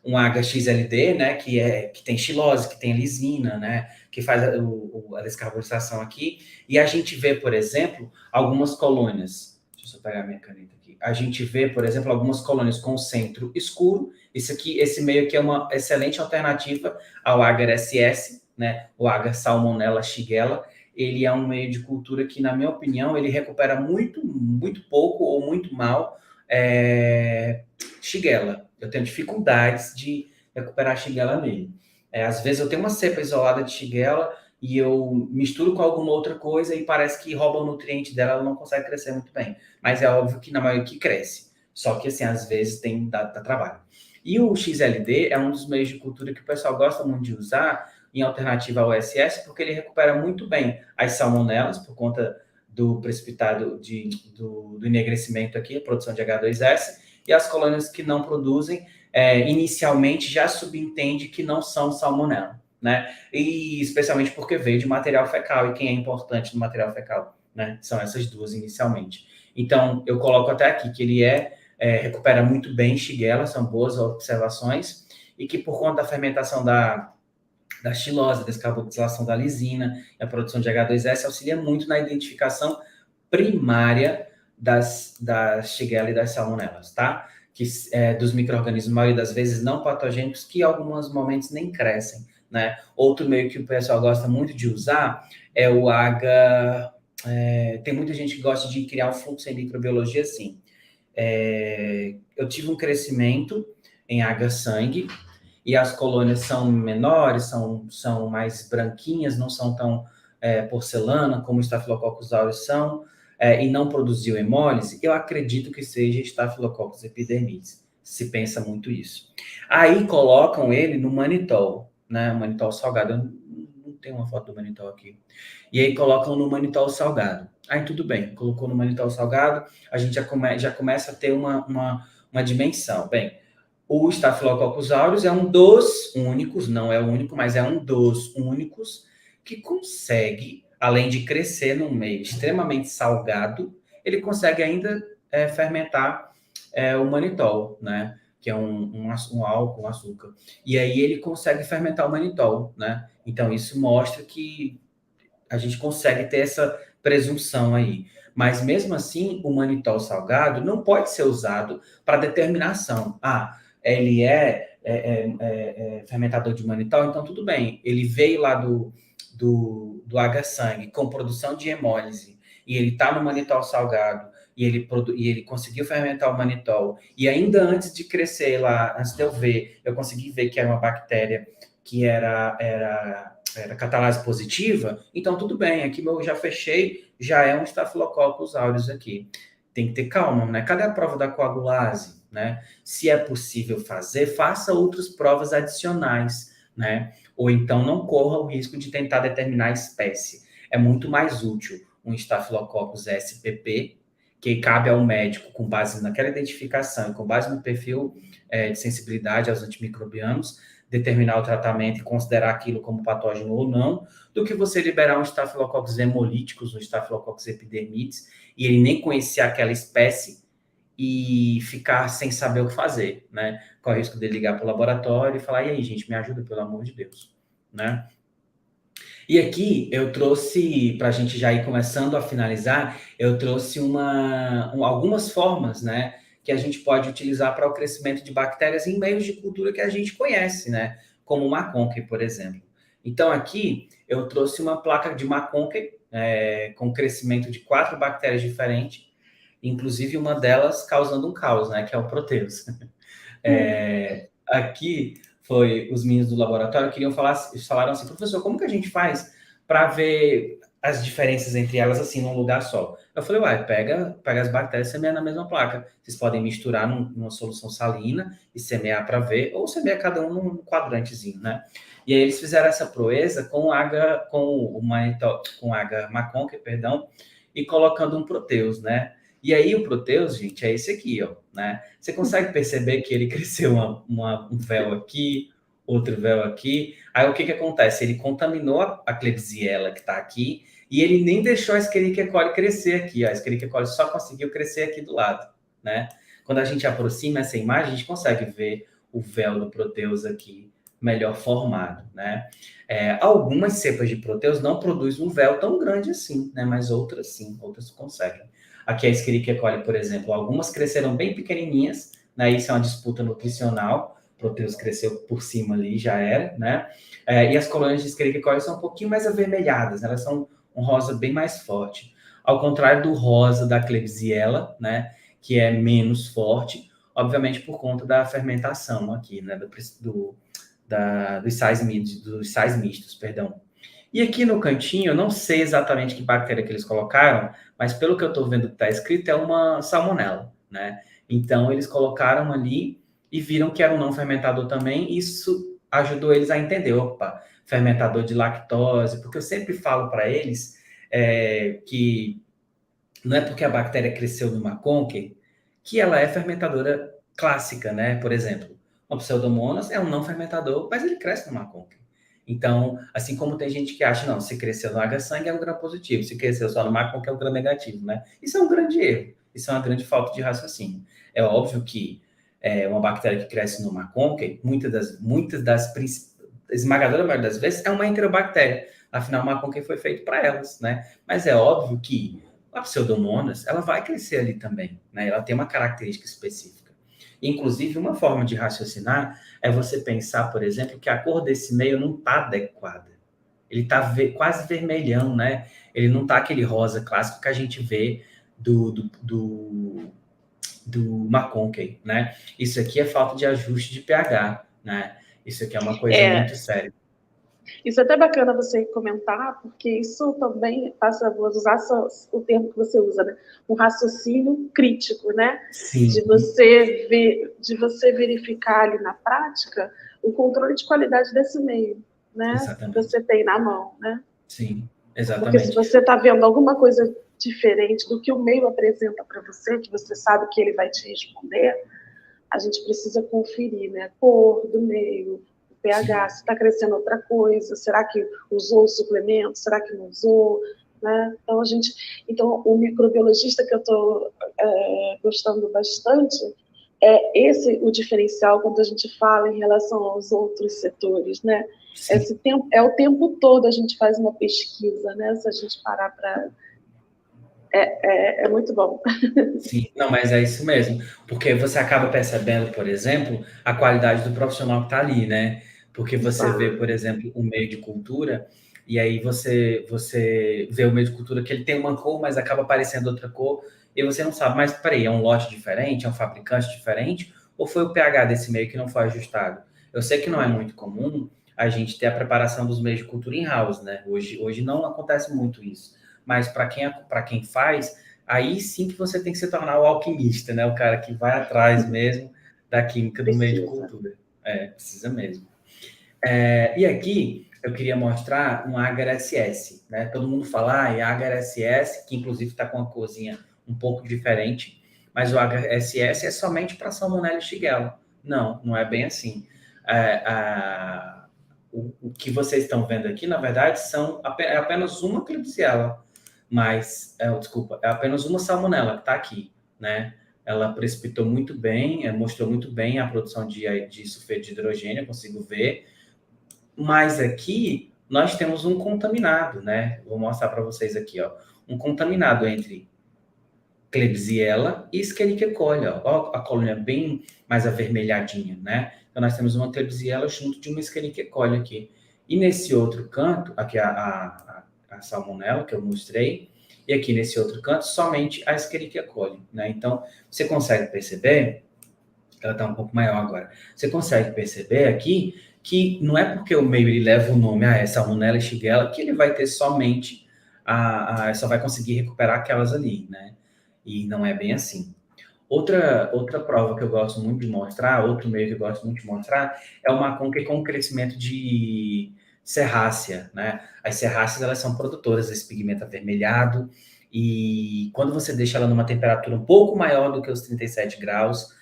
um HXLD, né, que tem xilose, que tem lisina, né, que faz a descarbonização aqui, e a gente vê, por exemplo, algumas colônias, deixa eu só pegar a minha caneta aqui, a gente vê, por exemplo, algumas colônias com centro escuro, esse meio aqui é uma excelente alternativa ao Agar-SS, né, o Agar Salmonella Shigella. Ele é um meio de cultura que, na minha opinião, ele recupera muito, muito pouco ou muito mal Shigella. Eu tenho dificuldades de recuperar Shigella nele. Às vezes eu tenho uma cepa isolada de Shigella e eu misturo com alguma outra coisa e parece que rouba o nutriente dela, ela não consegue crescer muito bem. Mas é óbvio que na maioria que cresce. Só que, assim, às vezes dá trabalho. E o XLD é um dos meios de cultura que o pessoal gosta muito de usar em alternativa ao SS, porque ele recupera muito bem as salmonelas, por conta do precipitado do enegrecimento aqui, a produção de H2S, e as colônias que não produzem, inicialmente já subentende que não são salmonela, né? E especialmente porque veio de material fecal, e quem é importante no material fecal, né? São essas duas inicialmente. Então, eu coloco até aqui que ele recupera muito bem Shigella, são boas observações, e que por conta da fermentação da xilose, da descarbonização da lisina e a produção de H2S auxilia muito na identificação primária das Shigella e das salmonelas, tá? Dos micro-organismos, a maioria das vezes não patogênicos, que em alguns momentos nem crescem, né? Outro meio que o pessoal gosta muito de usar é o tem muita gente que gosta de criar um fluxo em microbiologia assim. eu tive um crescimento em água-sangue, e as colônias são menores, são mais branquinhas, não são tão porcelana como os Staphylococcus aureus são, e não produziu hemólise, eu acredito que seja Staphylococcus epidermidis. Se pensa muito isso. Aí colocam ele no manitol, né? Manitol salgado. Eu não tenho uma foto do manitol aqui. E aí colocam no manitol salgado. Aí tudo bem, colocou no manitol salgado, a gente já começa a ter uma dimensão. Bem, o Staphylococcus aureus é um dos únicos, não é o único, mas é um dos únicos que consegue, além de crescer num meio extremamente salgado, ele consegue ainda fermentar o manitol, né? Que é um álcool, um açúcar. E aí ele consegue fermentar o manitol, né? Então isso mostra que a gente consegue ter essa presunção aí. Mas mesmo assim, o manitol salgado não pode ser usado para determinação. Ele é fermentador de manitol, então tudo bem. Ele veio lá do H-sangue com produção de hemólise e ele está no manitol salgado e ele conseguiu fermentar o manitol. E ainda antes de crescer lá, antes de eu ver, eu consegui ver que era uma bactéria que era catalase positiva, então tudo bem, aqui eu já fechei, já é um Staphylococcus aureus aqui. Tem que ter calma, né? Cadê a prova da coagulase, né? Se é possível fazer, faça outras provas adicionais, né? Ou então não corra o risco de tentar determinar a espécie. É muito mais útil um Staphylococcus SPP, que cabe ao médico, com base naquela identificação, com base no perfil de sensibilidade aos antimicrobianos, determinar o tratamento e considerar aquilo como patógeno ou não, do que você liberar um Staphylococcus hemolíticos, um Staphylococcus epidermidis, e ele nem conhecer aquela espécie e ficar sem saber o que fazer, né? Com o risco de ligar para o laboratório e falar, e aí, gente, me ajuda, pelo amor de Deus, né? E aqui eu trouxe, para a gente já ir começando a finalizar, eu trouxe algumas formas, né, que a gente pode utilizar para o crescimento de bactérias em meios de cultura que a gente conhece, né, como o McConkey, por exemplo. Então aqui eu trouxe uma placa de McConkey com crescimento de 4 bactérias diferentes, inclusive uma delas causando um caos, né, que é o Proteus. Aqui foi os meninos do laboratório falaram assim, professor, como que a gente faz para ver as diferenças entre elas assim num lugar só? Eu falei, pega as bactérias e semeia na mesma placa. Vocês podem misturar numa solução salina e semear para ver, ou semear cada um num quadrantezinho, né? E aí eles fizeram essa proeza com McConkey, perdão, e colocando um Proteus, né? E aí o Proteus, gente, é esse aqui, ó, né? Você consegue perceber que ele cresceu um véu aqui, outro véu aqui. Aí o que acontece? Ele contaminou a Klebsiella que está aqui e ele nem deixou a Escherichia coli crescer aqui. A Escherichia coli só conseguiu crescer aqui do lado, né? Quando a gente aproxima essa imagem, a gente consegue ver o véu do Proteus aqui melhor formado, né? Algumas cepas de Proteus não produzem um véu tão grande assim, né? Mas outras sim, outras conseguem. Aqui a Escherichia coli, por exemplo, algumas cresceram bem pequenininhas, né? Isso é uma disputa nutricional. O Proteus cresceu por cima ali, já era, né? E as colônias de Escherichia coli são um pouquinho mais avermelhadas, né? Elas são um rosa bem mais forte. Ao contrário do rosa da Klebsiella, né? Que é menos forte, obviamente por conta da fermentação aqui, né? Dos sais mistos, perdão. E aqui no cantinho, eu não sei exatamente que bactéria que eles colocaram, mas pelo que eu estou vendo que está escrito, é uma salmonela, né? Então, eles colocaram ali e viram que era um não fermentador também, e isso ajudou eles a entender, opa, fermentador de lactose, porque eu sempre falo para eles que não é porque a bactéria cresceu no McConkey que ela é fermentadora clássica, né? Por exemplo, o Pseudomonas é um não fermentador, mas ele cresce no McConkey. Então, assim como tem gente que acha, não, se cresceu no H-sangue é um gram positivo, se cresceu só no McConkey é um gram negativo, né? Isso é um grande erro, isso é uma grande falta de raciocínio. É óbvio que uma bactéria que cresce no McConkey, esmagadora maioria das vezes, é uma enterobactéria. Afinal, o McConkey foi feito para elas, né? Mas é óbvio que a Pseudomonas, ela vai crescer ali também, né? Ela tem uma característica específica. Inclusive, uma forma de raciocinar é você pensar, por exemplo, que a cor desse meio não está adequada. Ele está quase vermelhão, né? Ele não está aquele rosa clássico que a gente vê do do McConkey, né? Isso aqui é falta de ajuste de pH, né? Isso aqui é uma coisa muito séria. Isso é até bacana você comentar, porque isso também passa, vou usar o termo que você usa, né? Um raciocínio crítico, né? Sim. De você verificar ali na prática o controle de qualidade desse meio, né? Exatamente. Que você tem na mão, né? Sim, exatamente. Porque se você está vendo alguma coisa diferente do que o meio apresenta para você, que você sabe que ele vai te responder, a gente precisa conferir, né? A cor do meio, o pH, se está crescendo outra coisa, será que usou o suplemento, será que não usou, né? Então o microbiologista que eu estou gostando bastante é esse o diferencial quando a gente fala em relação aos outros setores, né? É o tempo todo a gente faz uma pesquisa, né? Se a gente parar para... É muito bom. Sim, não, mas é isso mesmo. Porque você acaba percebendo, por exemplo, a qualidade do profissional que está ali, né? Porque você vê, por exemplo, um meio de cultura, e aí você vê o meio de cultura que ele tem uma cor, mas acaba aparecendo outra cor, e você não sabe, mas peraí, é um lote diferente, é um fabricante diferente, ou foi o pH desse meio que não foi ajustado? Eu sei que não é muito comum a gente ter a preparação dos meios de cultura in-house, né? Hoje não acontece muito isso. Mas para quem faz, aí sim que você tem que se tornar o alquimista, né? O cara que vai atrás mesmo da química do meio de cultura. Precisa mesmo. E aqui eu queria mostrar um Agar SS, né? Todo mundo fala em Agar SS, que inclusive está com uma corzinha um pouco diferente, mas o Agar SS é somente para Salmonella e Shigella. Não é bem assim. O que vocês estão vendo aqui, na verdade, é apenas uma Klebsiella, mas, é apenas uma salmonela que está aqui, né? Ela precipitou muito bem, mostrou muito bem a produção de sulfeto de hidrogênio, eu consigo ver, mas aqui nós temos um contaminado, né? Vou mostrar para vocês aqui, ó, um contaminado entre Klebsiella e Escherichia coli, ó, a colônia bem mais avermelhadinha, né? Então nós temos uma Klebsiella junto de uma Escherichia coli aqui. E nesse outro canto, aqui a salmonella que eu mostrei, e aqui nesse outro canto, somente a Escherichia coli, né? Então, você consegue perceber, ela está um pouco maior agora, você consegue perceber aqui que não é porque o meio ele leva o nome Salmonella e Shigella que ele vai ter somente, só vai conseguir recuperar aquelas ali, né? E não é bem assim. Outra prova que eu gosto muito de mostrar, outro meio que eu gosto muito de mostrar, é o Macon com crescimento de serrácea, né? As serráceas, elas são produtoras desse pigmento avermelhado, e quando você deixa ela numa temperatura um pouco maior do que os 37 graus,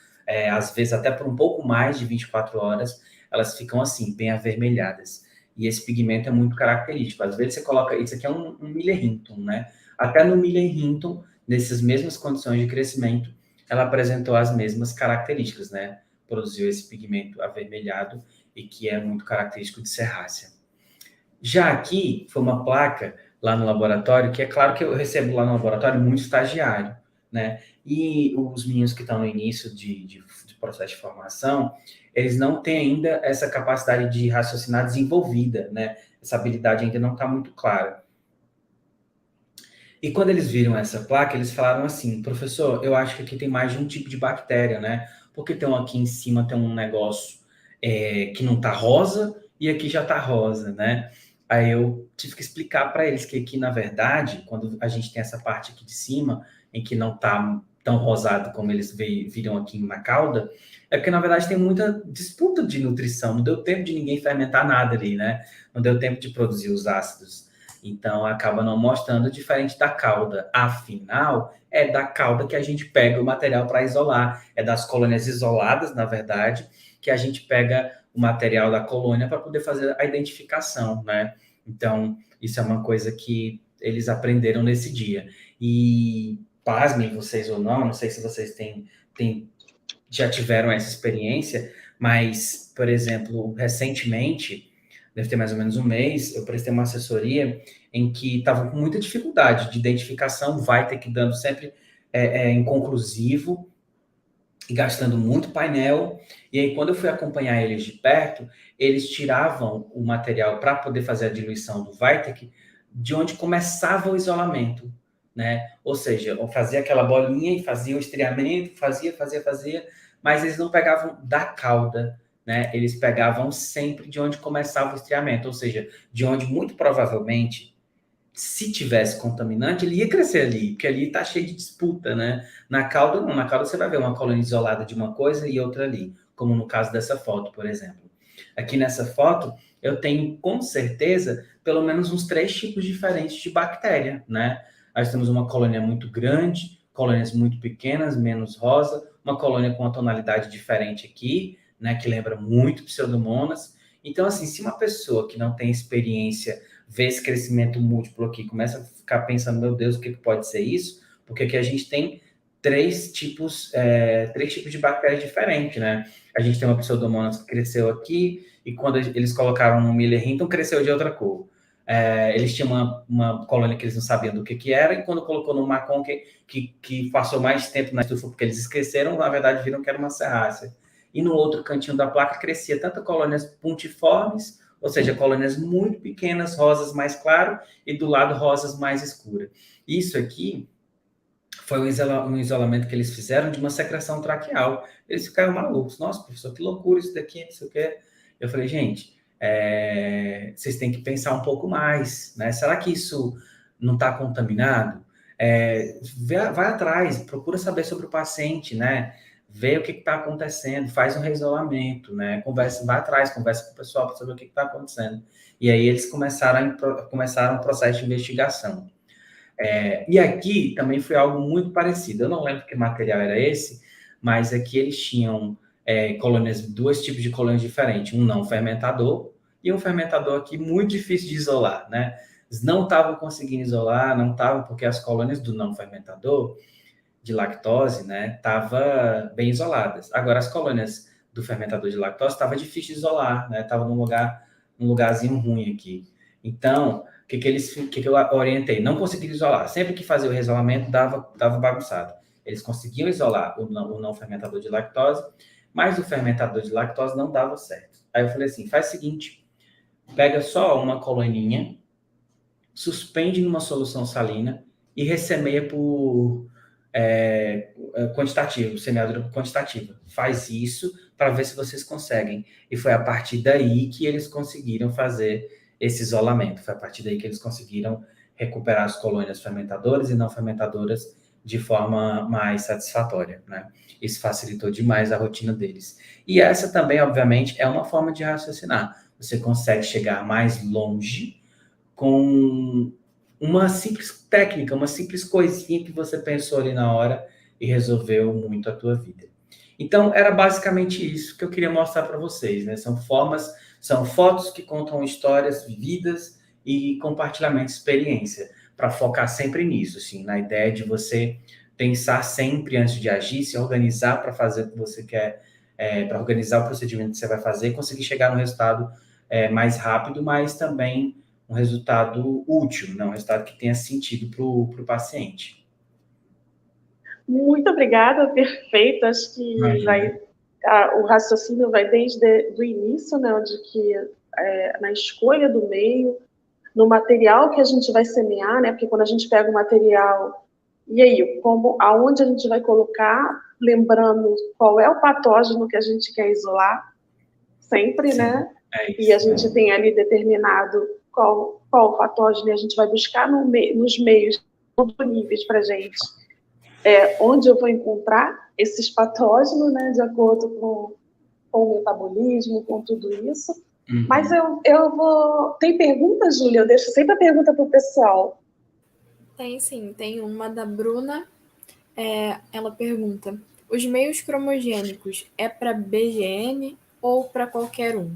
às vezes até por um pouco mais de 24 horas, elas ficam assim, bem avermelhadas. E esse pigmento é muito característico. Às vezes você coloca, isso aqui é um Miller Hinton, né? Até no Miller Hinton, nessas mesmas condições de crescimento, ela apresentou as mesmas características, né? Produziu esse pigmento avermelhado e que é muito característico de serrácea. Já aqui, foi uma placa lá no laboratório, que é claro que eu recebo lá no laboratório muito estagiário, né? E os meninos que estão no início de processo de formação, eles não têm ainda essa capacidade de raciocinar desenvolvida, né? Essa habilidade ainda não está muito clara. E quando eles viram essa placa, eles falaram assim, professor, eu acho que aqui tem mais de um tipo de bactéria, né? Porque tem aqui em cima tem um negócio que não tá rosa e aqui já tá rosa, né? Aí eu tive que explicar para eles que aqui, na verdade, quando a gente tem essa parte aqui de cima, em que não tá tão rosado como eles viram aqui na cauda, é porque, na verdade, tem muita disputa de nutrição. Não deu tempo de ninguém fermentar nada ali, né? Não deu tempo de produzir os ácidos. Então, acaba não mostrando diferente da cauda. Afinal, é da cauda que a gente pega o material para isolar. É das colônias isoladas, na verdade, que a gente pega o material da colônia para poder fazer a identificação, né? Então, isso é uma coisa que eles aprenderam nesse dia. E, pasmem vocês ou não sei se vocês já tiveram essa experiência, mas, por exemplo, recentemente, deve ter mais ou menos um mês, eu prestei uma assessoria em que estava com muita dificuldade de identificação, vai ter que dando sempre inconclusivo, e gastando muito painel, e aí quando eu fui acompanhar eles de perto, eles tiravam o material para poder fazer a diluição do Vitek de onde começava o isolamento. né? Ou seja, fazia aquela bolinha e fazia o estreamento, fazia, mas eles não pegavam da cauda, né? Eles pegavam sempre de onde começava o estreamento, ou seja, de onde muito provavelmente, se tivesse contaminante, ele ia crescer ali, porque ali está cheio de disputa, né? Na cauda, não. Na cauda você vai ver uma colônia isolada de uma coisa e outra ali, como no caso dessa foto, por exemplo. Aqui nessa foto, eu tenho com certeza pelo menos uns 3 tipos diferentes de bactéria, né? Nós temos uma colônia muito grande, colônias muito pequenas, menos rosa, uma colônia com uma tonalidade diferente aqui, né? Que lembra muito Pseudomonas. Então, assim, se uma pessoa que não tem experiência vê esse crescimento múltiplo aqui, começa a ficar pensando, meu Deus, o que pode ser isso? Porque aqui a gente tem 3 tipos de bactérias diferentes, né? A gente tem uma Pseudomonas que cresceu aqui, e quando eles colocaram no Miller Hinton, cresceu de outra cor. Eles tinham uma colônia que eles não sabiam do que era, e quando colocou no Macon, que passou mais tempo na estufa, porque eles esqueceram, na verdade, viram que era uma serrácea. E no outro cantinho da placa crescia tanto colônias puntiformes, ou seja, colônias muito pequenas, rosas mais claro, e do lado rosas mais escuras. Isso aqui foi um isolamento que eles fizeram de uma secreção traqueal. Eles ficaram malucos. Nossa, professor, que loucura isso daqui, não sei o quê. Eu falei, gente, vocês têm que pensar um pouco mais, né? Será que isso não está contaminado? Vai atrás, procura saber sobre o paciente, né? Vê o que está acontecendo, faz um reisolamento, né? Vai atrás, conversa com o pessoal para saber o que está acontecendo. E aí eles começaram um processo de investigação. E aqui também foi algo muito parecido. Eu não lembro que material era esse, mas aqui eles tinham colônias, 2 tipos de colônias diferentes. Um não fermentador e um fermentador aqui muito difícil de isolar, né? Eles não estavam conseguindo isolar, não estavam, porque as colônias do não fermentador de lactose, né, estavam bem isoladas. Agora, as colônias do fermentador de lactose estava difícil de isolar, né? Estava num lugarzinho ruim aqui. Então, o que eu orientei? Não conseguiram isolar. Sempre que fazia o reisolamento, dava bagunçado. Eles conseguiam isolar o não fermentador de lactose, mas o fermentador de lactose não dava certo. Aí eu falei assim, faz o seguinte, pega só uma coloninha, suspende numa solução salina e ressemeia por quantitativo, semeadura quantitativa. Faz isso para ver se vocês conseguem. E foi a partir daí que eles conseguiram fazer esse isolamento. Foi a partir daí que eles conseguiram recuperar as colônias fermentadoras e não fermentadoras de forma mais satisfatória, né? Isso facilitou demais a rotina deles. E essa também, obviamente, é uma forma de raciocinar. Você consegue chegar mais longe com uma simples técnica, uma simples coisinha que você pensou ali na hora e resolveu muito a tua vida. Então, era basicamente isso que eu queria mostrar para vocês, né? São fotos que contam histórias vividas e compartilhamento de experiência, para focar sempre nisso, assim, na ideia de você pensar sempre antes de agir, se organizar para fazer o que você quer, para organizar o procedimento que você vai fazer e conseguir chegar no resultado mais rápido, mas também um resultado útil, né? Um resultado que tenha sentido para o paciente. Muito obrigada, perfeito. Acho que o raciocínio vai desde o início, né, de que na escolha do meio, no material que a gente vai semear, né, porque quando a gente pega o material, e aí, aonde a gente vai colocar, lembrando qual é o patógeno que a gente quer isolar, sempre, sim, né? E a gente tem ali determinado qual o patógeno, e a gente vai buscar nos meios disponíveis para a gente. Onde eu vou encontrar esses patógenos, né, de acordo com o metabolismo, com tudo isso. Uhum. Mas eu vou... Tem pergunta, Júlia? Eu deixo sempre a pergunta para o pessoal. Tem sim, tem uma da Bruna. Ela pergunta, os meios cromogênicos é para BGN ou para qualquer um?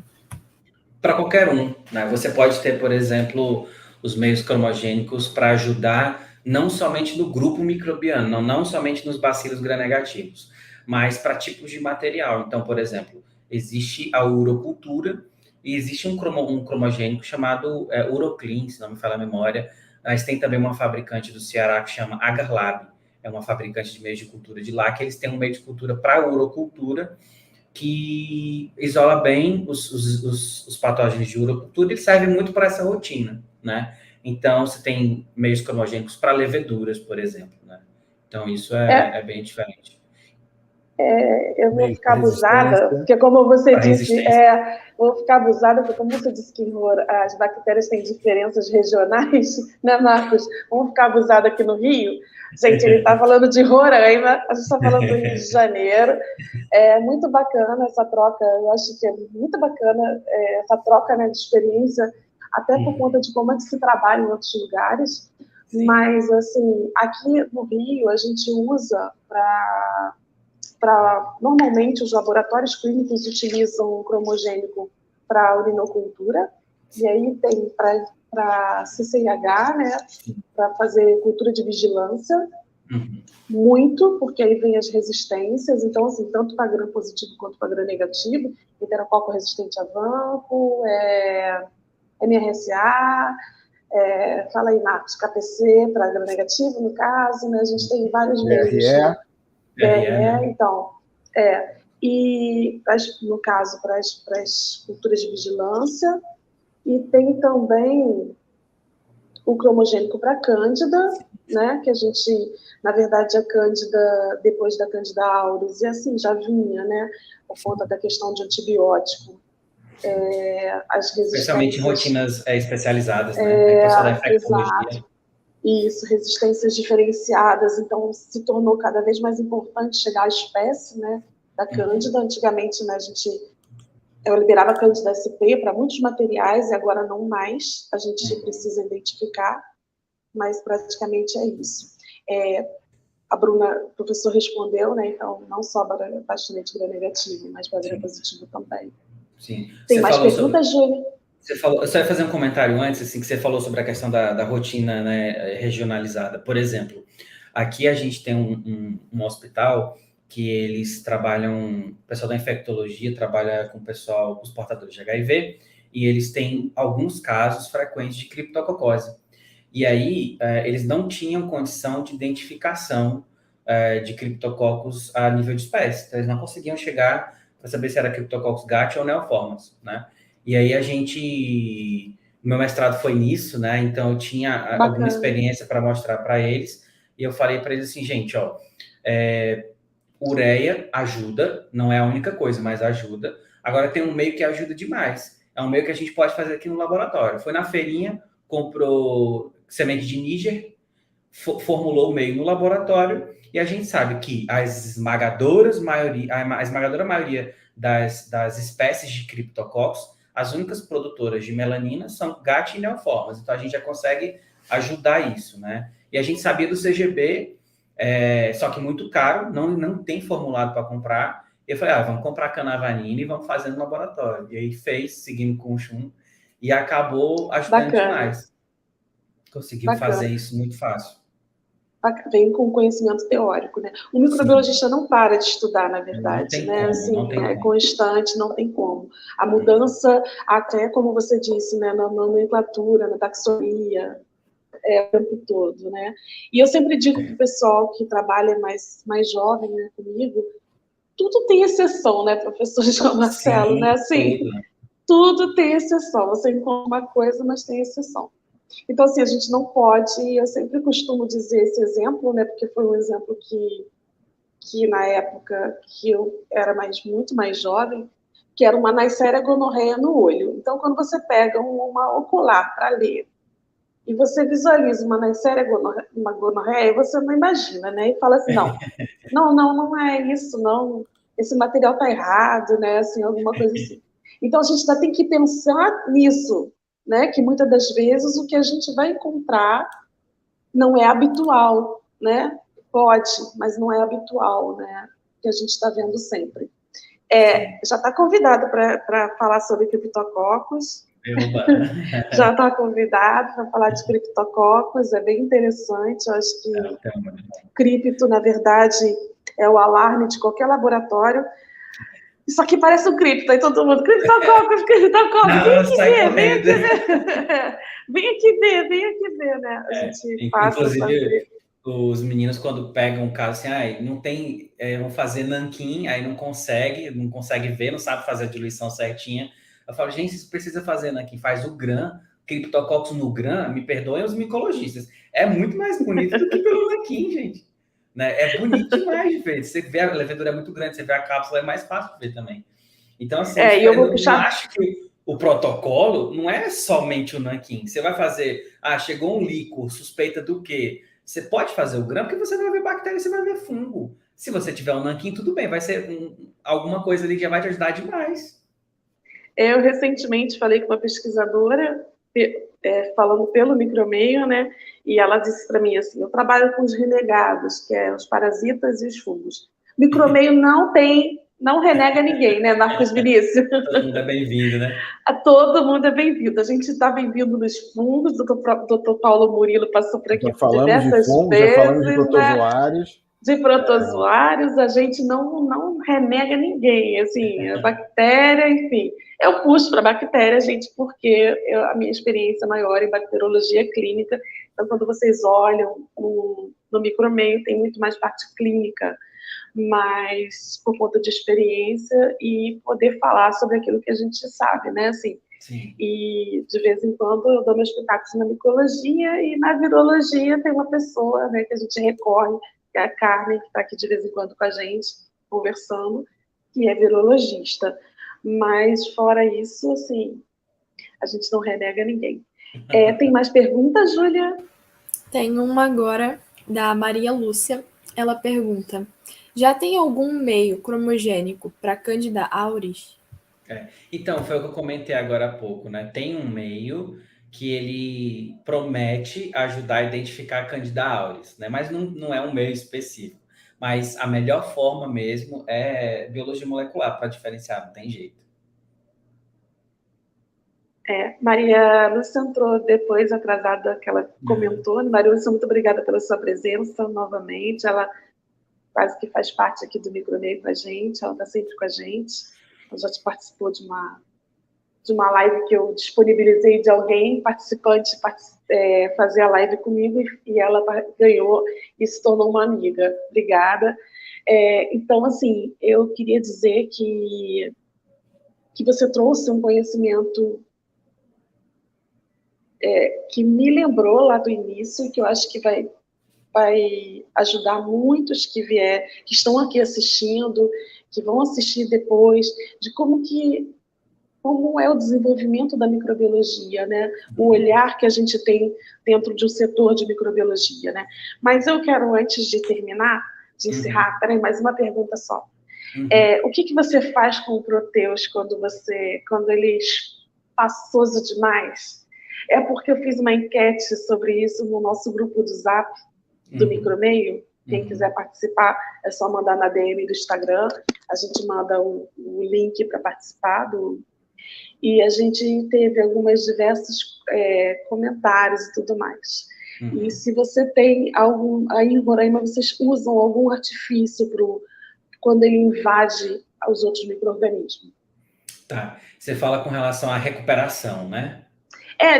Para qualquer um, né? Você pode ter, por exemplo, os meios cromogênicos para ajudar não somente no grupo microbiano, não somente nos bacilos gram-negativos, mas para tipos de material. Então, por exemplo, existe a urocultura e existe um cromogênico chamado Uroclean, se não me falha a memória, mas tem também uma fabricante do Ceará que chama Agar Lab, é uma fabricante de meios de cultura de lá, que eles têm um meio de cultura para urocultura, que isola bem os patógenos de urocultura e serve muito para essa rotina, né? Então, você tem meios cromogênicos para leveduras, por exemplo, né? Então, isso é bem diferente. Eu vou Meio ficar abusada, resistência. porque como você Para disse, resistência. vou ficar abusada, porque como você disse que as bactérias têm diferenças regionais, né, Marcos? Vamos ficar abusada aqui no Rio? Gente, ele está falando de Roraima, a gente está falando do Rio de Janeiro. É muito bacana essa troca, eu acho que é muito bacana essa troca, né, de experiência, até por conta de como é que se trabalha em outros lugares. Sim. Mas, assim, aqui no Rio, a gente usa normalmente os laboratórios clínicos utilizam o cromogênico para urinocultura, e aí tem para CCIH, né, para fazer cultura de vigilância, muito, porque aí vem as resistências, então, assim, tanto para gram positivo quanto para gram negativo, enterococo resistente a vanco, MRSA, fala aí, Marcos, KPC para gram negativo, no caso, né, a gente tem vários meios, né? né? Então, e no caso para as culturas de vigilância, e tem também o cromogênico para Cândida, né, que a gente, na verdade, a Cândida, depois da Cândida auris, e assim, já vinha, né, por conta da questão de antibiótico, as resistências... Especialmente em rotinas especializadas, né? Pessoal da infectologia. Exato. Isso, resistências diferenciadas, então se tornou cada vez mais importante chegar à espécie, né, da Cândida. Antigamente, né, eu liberava a Cândida SP para muitos materiais e agora não mais, a gente precisa identificar, mas praticamente é isso. A Bruna, o professor respondeu, né, então não só para bastonete gram-negativo, mas para gram-positivo também. Sim. Tem mais perguntas, Júlia? Eu só ia fazer um comentário antes, assim, que você falou sobre a questão da rotina, né, regionalizada. Por exemplo, aqui a gente tem um hospital que eles trabalham, o pessoal da infectologia trabalha com o pessoal, com os portadores de HIV, e eles têm alguns casos frequentes de criptococose. E aí, eles não tinham condição de identificação de criptococos a nível de espécie. Então, eles não conseguiam chegar para saber se era criptococcus gat ou neoformas, né? E aí o meu mestrado foi nisso, né? Então eu tinha alguma experiência para mostrar para eles, e eu falei para eles assim, gente, ó, ureia ajuda, não é a única coisa, mas ajuda. Agora tem um meio que ajuda demais. É um meio que a gente pode fazer aqui no laboratório. Foi na feirinha, comprou semente de níger, formulou o meio no laboratório, e a gente sabe que a esmagadora maioria das espécies de criptococcus, as únicas produtoras de melanina são GAT e neoformas. Então, a gente já consegue ajudar isso, né? E a gente sabia do CGB, só que muito caro, não tem formulado para comprar. E eu falei, vamos comprar canavanina e vamos fazer no laboratório. E aí seguindo com o Chum, e acabou ajudando demais. Conseguiu fazer isso muito fácil. Vem com conhecimento teórico, né? O microbiologista não para de estudar, na verdade, né? Assim, é constante, não tem como. A mudança, até como você disse, né, na nomenclatura, na taxonomia, o tempo todo, né? E eu sempre digo para o pessoal que trabalha mais jovem, né, comigo, tudo tem exceção, né, professor João Marcelo, né? Assim, tudo tem exceção. Você encontra uma coisa, mas tem exceção. Então, assim, a gente não pode, eu sempre costumo dizer esse exemplo, né, porque foi um exemplo que na época que eu era muito mais jovem, que era uma Neisseria gonorreia no olho. Então, quando você pega uma ocular para ler, e você visualiza uma Neisseria gonorreia, você não imagina, né, e fala assim, não é isso, não, esse material está errado, né, assim, alguma coisa assim. Então, a gente ainda tem que pensar nisso, né, que muitas das vezes o que a gente vai encontrar não é habitual, né? Pode, mas não é habitual, né? Que a gente está vendo sempre. Já está convidado para falar sobre criptococos. Já está convidado para falar de criptococos, é bem interessante. Eu acho que cripto, na verdade, é o alarme de qualquer laboratório. Isso aqui parece um cripto, aí todo mundo, criptococos, vem aqui ver, né? A gente passa inclusive, os meninos, quando pegam um caso assim, não tem, vão fazer nanquim, aí não consegue ver, não sabe fazer a diluição certinha. Eu falo, gente, vocês precisam fazer nanquim, faz o GRAM, Cryptococcus no gram, me perdoem os micologistas, é muito mais bonito do que pelo nanquim, gente. Né? É bonito demais de ver. Você vê a levedura é muito grande, você vê a cápsula, é mais fácil de ver também. Então, assim, eu vou não acho que o protocolo não é somente o nanquim. Você vai fazer, chegou um líquor, suspeita do quê? Você pode fazer o gram, porque você vai ver bactéria, você vai ver fungo. Se você tiver um nanquim, tudo bem, vai ser alguma coisa ali que já vai te ajudar demais. Eu recentemente falei com uma pesquisadora, falando pelo micromeio, né? E ela disse para mim assim: eu trabalho com os renegados, que é os parasitas e os fungos. Micromeio não renega ninguém, né, Marcos Vinícius? Todo mundo é bem-vindo, né? Todo mundo é bem-vindo. A gente está bem-vindo nos fungos. O doutor Paulo Murilo passou por aqui já falamos diversas de fungos, vezes, já falamos de né? protozoários. De protozoários, a gente não renega ninguém, assim, a bactéria, enfim. Eu puxo para a bactéria, gente, porque a minha experiência maior em bacteriologia clínica, então quando vocês olham no micromeio, tem muito mais parte clínica, mas por conta de experiência e poder falar sobre aquilo que a gente sabe, né, assim. Sim. E de vez em quando eu dou meus pitacos na micologia e na virologia tem uma pessoa, né, que a gente recorre, que é a Carmen, que está aqui de vez em quando com a gente, conversando, que é virologista. Mas, fora isso, assim, a gente não renega ninguém. Tem mais perguntas, Júlia? Tem uma agora, da Maria Lúcia. Ela pergunta: já tem algum meio cromogênico para Candida auris? Então, foi o que eu comentei agora há pouco, né? Tem um meio que ele promete ajudar a identificar a Candida auris, né? Mas não é um meio específico. Mas a melhor forma mesmo é biologia molecular para diferenciar, não tem jeito. Maria Lúcia entrou depois, atrasada, que ela comentou. Maria Lúcia, muito obrigada pela sua presença novamente. Ela quase que faz parte aqui do micromeio com a gente, ela está sempre com a gente. Ela já participou de uma live que eu disponibilizei de alguém, participante, fazer a live comigo, e ela ganhou e se tornou uma amiga. Obrigada. Então, assim, eu queria dizer que você trouxe um conhecimento que me lembrou lá do início, e que eu acho que vai ajudar muitos que estão aqui assistindo, que vão assistir depois, de como é o desenvolvimento da microbiologia, né? O olhar que a gente tem dentro de um setor de microbiologia, né? Mas eu quero, antes de terminar, de encerrar, peraí, mais uma pergunta só. O que você faz com o Proteus quando ele é espaçoso demais? É porque eu fiz uma enquete sobre isso no nosso grupo do Zap, do Micromeio. Quem quiser participar, é só mandar na DM do Instagram. A gente manda o link para participar e a gente teve diversos comentários e tudo mais. E se você tem aí em Roraima, vocês usam algum artifício quando ele invade os outros micro-organismos? Tá. Você fala com relação à recuperação, né?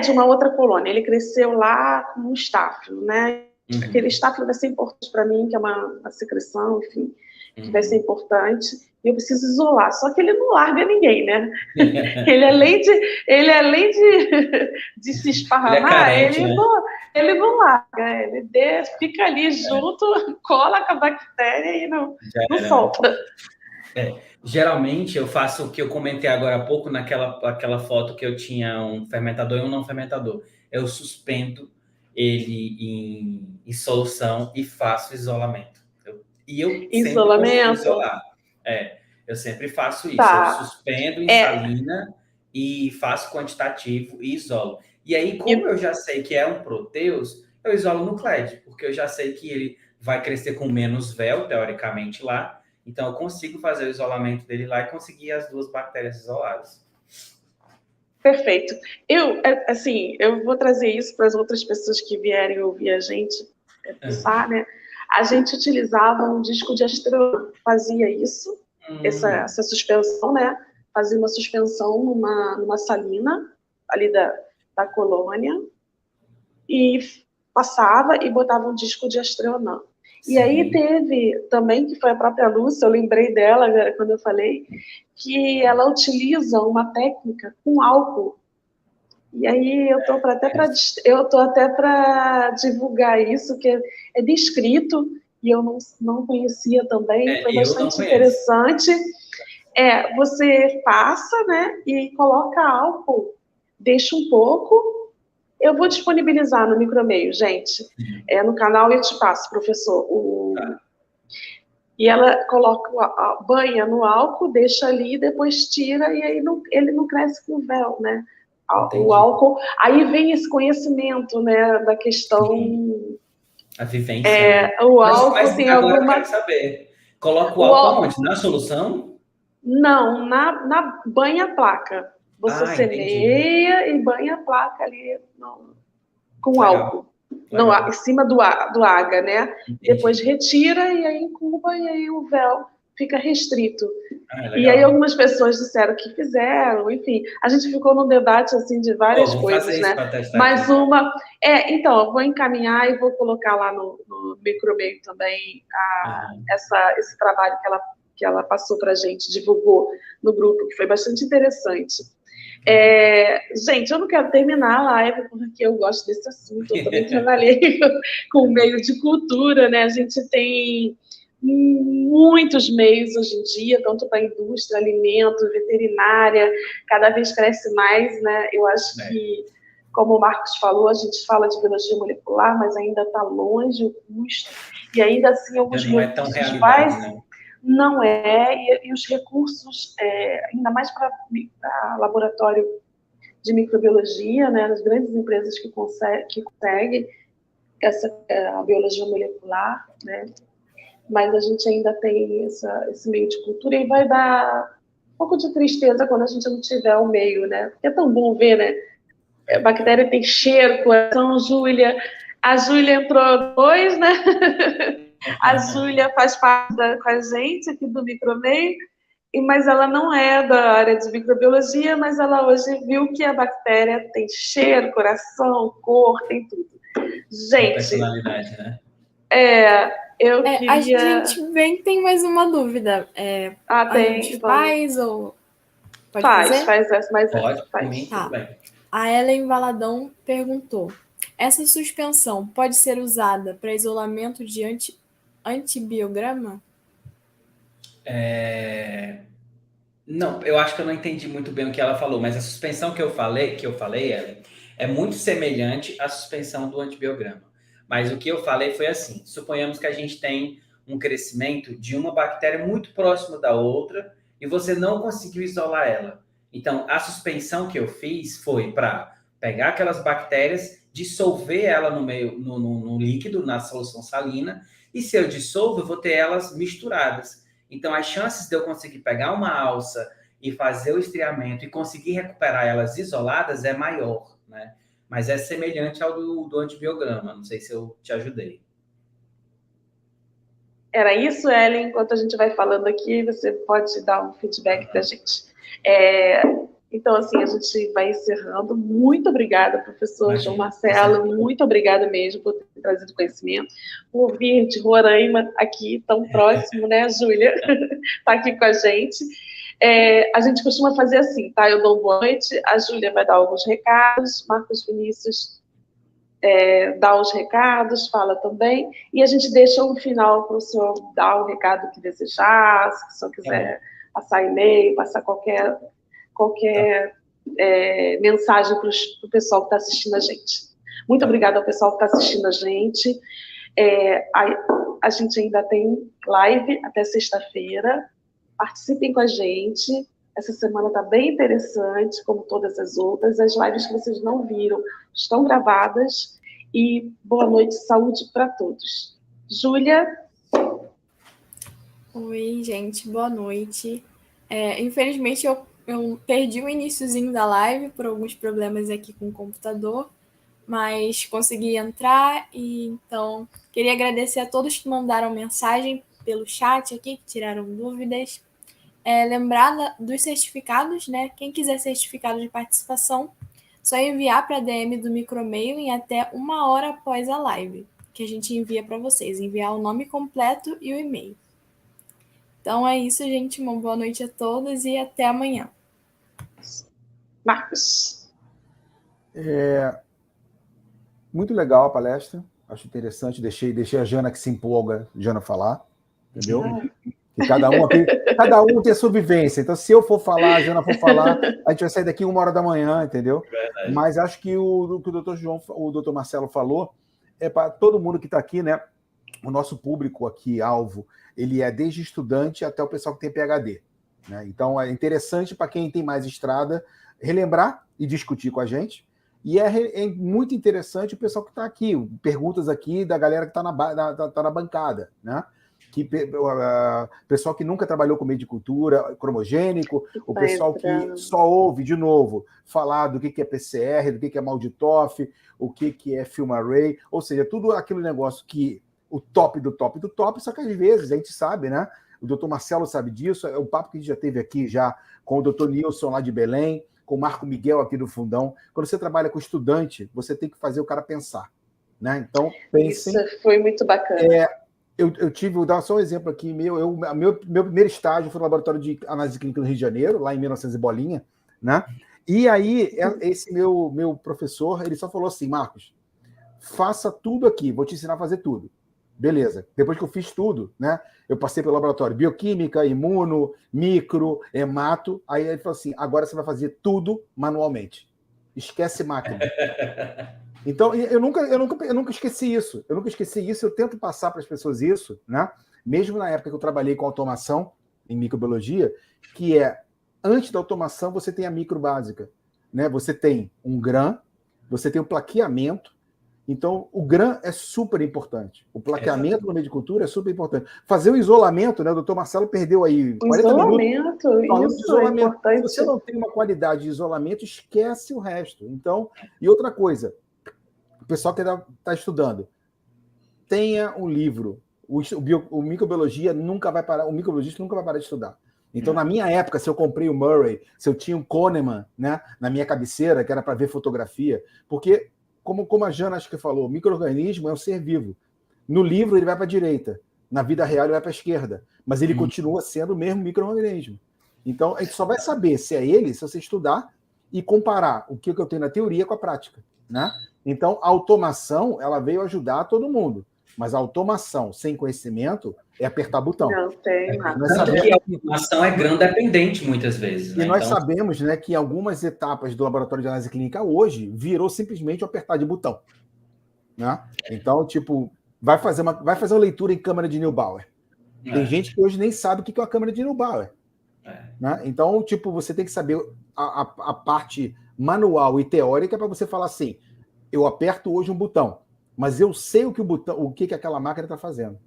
De uma outra colônia. Ele cresceu lá com um estáfilo, né? Aquele estáfilo vai ser importante para mim, que é uma secreção, enfim, que vai ser importante. E eu preciso isolar. Só que ele não larga ninguém, né? Ele além de se esparramar, ele não larga. Ele fica ali junto, cola com a bactéria e não solta. Geralmente eu faço o que eu comentei agora há pouco naquela foto que eu tinha um fermentador e um não fermentador. Eu suspendo ele em solução e faço isolamento. Isolamento? Eu sempre faço isso. Tá. Eu suspendo em salina e faço quantitativo e isolo. E aí, como eu já sei que é um Proteus, eu isolo no CLED, porque eu já sei que ele vai crescer com menos véu, teoricamente, lá. Então, eu consigo fazer o isolamento dele lá e conseguir as duas bactérias isoladas. Perfeito. Eu vou trazer isso para as outras pessoas que vierem ouvir a gente pensar, né? A gente utilizava um disco de astrônomo, fazia isso, essa suspensão, né? Fazia uma suspensão numa salina ali da colônia e passava e botava um disco de astronão. E aí teve também, que foi a própria Lúcia, eu lembrei dela agora quando eu falei, que ela utiliza uma técnica com álcool. E aí eu tô até para divulgar isso, que é descrito, e eu não conhecia também, foi Eu não bastante conheço. interessante. Você passa, né, e coloca álcool, deixa um pouco. Eu vou disponibilizar no Micromeio, gente. No canal eu te passo, professor. E ela coloca, banha no álcool, deixa ali, depois tira, e aí ele não cresce com véu, né? O Entendi. álcool. Aí vem esse conhecimento, né, da questão. Sim. A vivência, né? O álcool Mas tem agora eu alguma. quero saber. Coloca o O álcool álcool, aonde? Na solução? não, na banha a placa. Você Entendi. semeia e banha a placa ali com Legal, álcool. Em legal. cima do AGA, né? Depois Entendi. retira e aí incuba e aí o véu fica restrito. E aí Legal. algumas pessoas disseram que fizeram, enfim. A gente ficou num debate assim de várias Vou fazer coisas, isso né? para testar Mas aqui. então, eu vou encaminhar e vou colocar lá no Micromeio também esse trabalho que ela passou para a gente, divulgou no grupo, que foi bastante interessante. Gente, eu não quero terminar a live porque eu gosto desse assunto. Eu também trabalhei com o meio de cultura, né? A gente tem muitos meios hoje em dia, tanto para a indústria, alimento, veterinária, cada vez cresce mais, né? Eu acho que, como o Marcos falou, a gente fala de biologia molecular, mas ainda está longe o custo, e ainda assim alguns Não é tão recursos realidade, né? não e os recursos, ainda mais para laboratório de microbiologia, né, as grandes empresas que conseguem a biologia molecular, né, mas a gente ainda tem esse meio de cultura e vai dar um pouco de tristeza quando a gente não tiver o meio, né, porque é tão bom ver, né, a bactéria tem cheiro, coração, Júlia, a Júlia entrou depois, né, a Júlia faz parte com a gente aqui do Micromeio, mas ela não é da área de microbiologia, mas ela hoje viu que a bactéria tem cheiro, coração, cor, tem tudo. Uma Gente, personalidade, né? eu A queria... gente bem tem mais uma dúvida. A gente vamos. faz ou... Pode Faz fazer? essa, mais Pode, essa, por mim, faz. tudo Tá. bem. A Ellen Valadão perguntou: essa suspensão pode ser usada para isolamento de antibiograma? Não, eu acho que eu não entendi muito bem o que ela falou, mas a suspensão que eu falei, Ellen, é muito semelhante à suspensão do antibiograma. Mas o que eu falei foi assim: suponhamos que a gente tem um crescimento de uma bactéria muito próximo da outra e você não conseguiu isolar ela. Então, a suspensão que eu fiz foi para pegar aquelas bactérias, dissolver ela no meio, no líquido, na solução salina, e se eu dissolvo, eu vou ter elas misturadas. Então, as chances de eu conseguir pegar uma alça e fazer o estriamento e conseguir recuperar elas isoladas é maior, né? Mas é semelhante ao do antibiograma. Não sei se eu te ajudei. Era isso, Ellen? Enquanto a gente vai falando aqui, você pode dar um feedback para a gente. Então, assim, a gente vai encerrando. Muito obrigada, professor João Marcelo. Muito obrigada mesmo por ter trazido conhecimento. Por vir de Roraima aqui, tão próximo, né, Júlia? Está aqui com a gente. A gente costuma fazer assim, tá? Eu dou boa noite, a Júlia vai dar alguns recados, Marcos Vinícius dá os recados, fala também, e a gente deixa um final para o senhor dar o recado que desejar, se o senhor quiser passar e-mail, passar qualquer mensagem para o pessoal que está assistindo a gente. Muito obrigada ao pessoal que está assistindo a gente. A gente ainda tem live até sexta-feira. Participem com a gente. Essa semana está bem interessante, como todas as outras. As lives que vocês não viram estão gravadas. E boa noite, saúde para todos. Júlia? Oi, gente, boa noite. Infelizmente, eu perdi o iniciozinho da live por alguns problemas aqui com o computador, mas consegui entrar e então queria agradecer a todos que mandaram mensagem pelo chat aqui, que tiraram dúvidas. Lembrar dos certificados, né? Quem quiser certificado de participação, só enviar para a DM do Micromeio em até 1 hora após a live, que a gente envia para vocês. Enviar o nome completo e o e-mail. Então é isso, gente. Uma boa noite a todos e até amanhã. Marcos. Muito legal a palestra, acho interessante, deixei a Jana que se empolga, Jana falar, entendeu? Que cada um tem a sua vivência, então se eu for falar, a Jana for falar, a gente vai sair daqui 1h da manhã, entendeu? Verdade. Mas acho que o que o doutor Marcelo falou, é para todo mundo que está aqui, né? O nosso público aqui, alvo, ele é desde estudante até o pessoal que tem PhD, né? Então é interessante para quem tem mais estrada relembrar e discutir com a gente. E é muito interessante o pessoal que está aqui, perguntas aqui da galera que está na bancada, né? Pessoal que nunca trabalhou com meio de cultura, cromogênico, o pessoal que só ouve, de novo, falar do que é PCR, do que é MALDI-TOF, o que é Film Array, ou seja, tudo aquele negócio que o top do top do top, só que às vezes a gente sabe, né? O doutor Marcelo sabe disso, é um papo que a gente já teve aqui já com o doutor Nilson lá de Belém, com o Marco Miguel aqui do Fundão. Quando você trabalha com estudante, você tem que fazer o cara pensar, né? Então, pensem... Isso foi muito bacana. Vou dar só um exemplo aqui, meu primeiro estágio foi no laboratório de análise clínica no Rio de Janeiro, lá em 1900 e bolinha, né? E aí, esse meu professor, ele só falou assim, Marcos, faça tudo aqui, vou te ensinar a fazer tudo. Beleza. Depois que eu fiz tudo, né? Eu passei pelo laboratório bioquímica, imuno, micro, hemato. Aí ele falou assim: agora você vai fazer tudo manualmente. Esquece máquina. Então, eu nunca esqueci isso. Eu nunca esqueci isso. Eu tento passar para as pessoas isso, né? Mesmo na época que eu trabalhei com automação em microbiologia, que antes da automação, você tem a micro básica, né? Você tem um GRAM, você tem o plaqueamento. Então, o GRAM é super importante. O plaqueamento no meio de cultura é super importante. Fazer o isolamento, né? O doutor Marcelo perdeu aí 40 minutos falando de isolamento. É importante. Se você não tem uma qualidade de isolamento, esquece o resto. Então, e outra coisa, o pessoal que está estudando, tenha um livro. O microbiologia nunca vai parar, o microbiologista nunca vai parar de estudar. Então, na minha época, se eu comprei o Murray, se eu tinha um Kahneman, né, na minha cabeceira, que era para ver fotografia, porque como a Jana acho que falou, o micro-organismo é um ser vivo. No livro ele vai para a direita, na vida real ele vai para a esquerda, mas ele continua sendo o mesmo micro-organismo. Então a gente só vai saber se é ele se você estudar e comparar o que eu tenho na teoria com a prática, né? Então a automação ela veio ajudar todo mundo, mas a automação sem conhecimento é apertar botão. Não tem nada. Tanto que a automação é grão-dependente muitas vezes. E nós sabemos, né, que algumas etapas do laboratório de análise clínica hoje virou simplesmente o apertar de botão. Né? Então, tipo, vai fazer uma leitura em câmara de Neubauer. Tem gente que hoje nem sabe o que é uma câmara de Neubauer. Né? Então, tipo, você tem que saber a parte manual e teórica para você falar assim, eu aperto hoje um botão, mas eu sei o que aquela máquina está fazendo.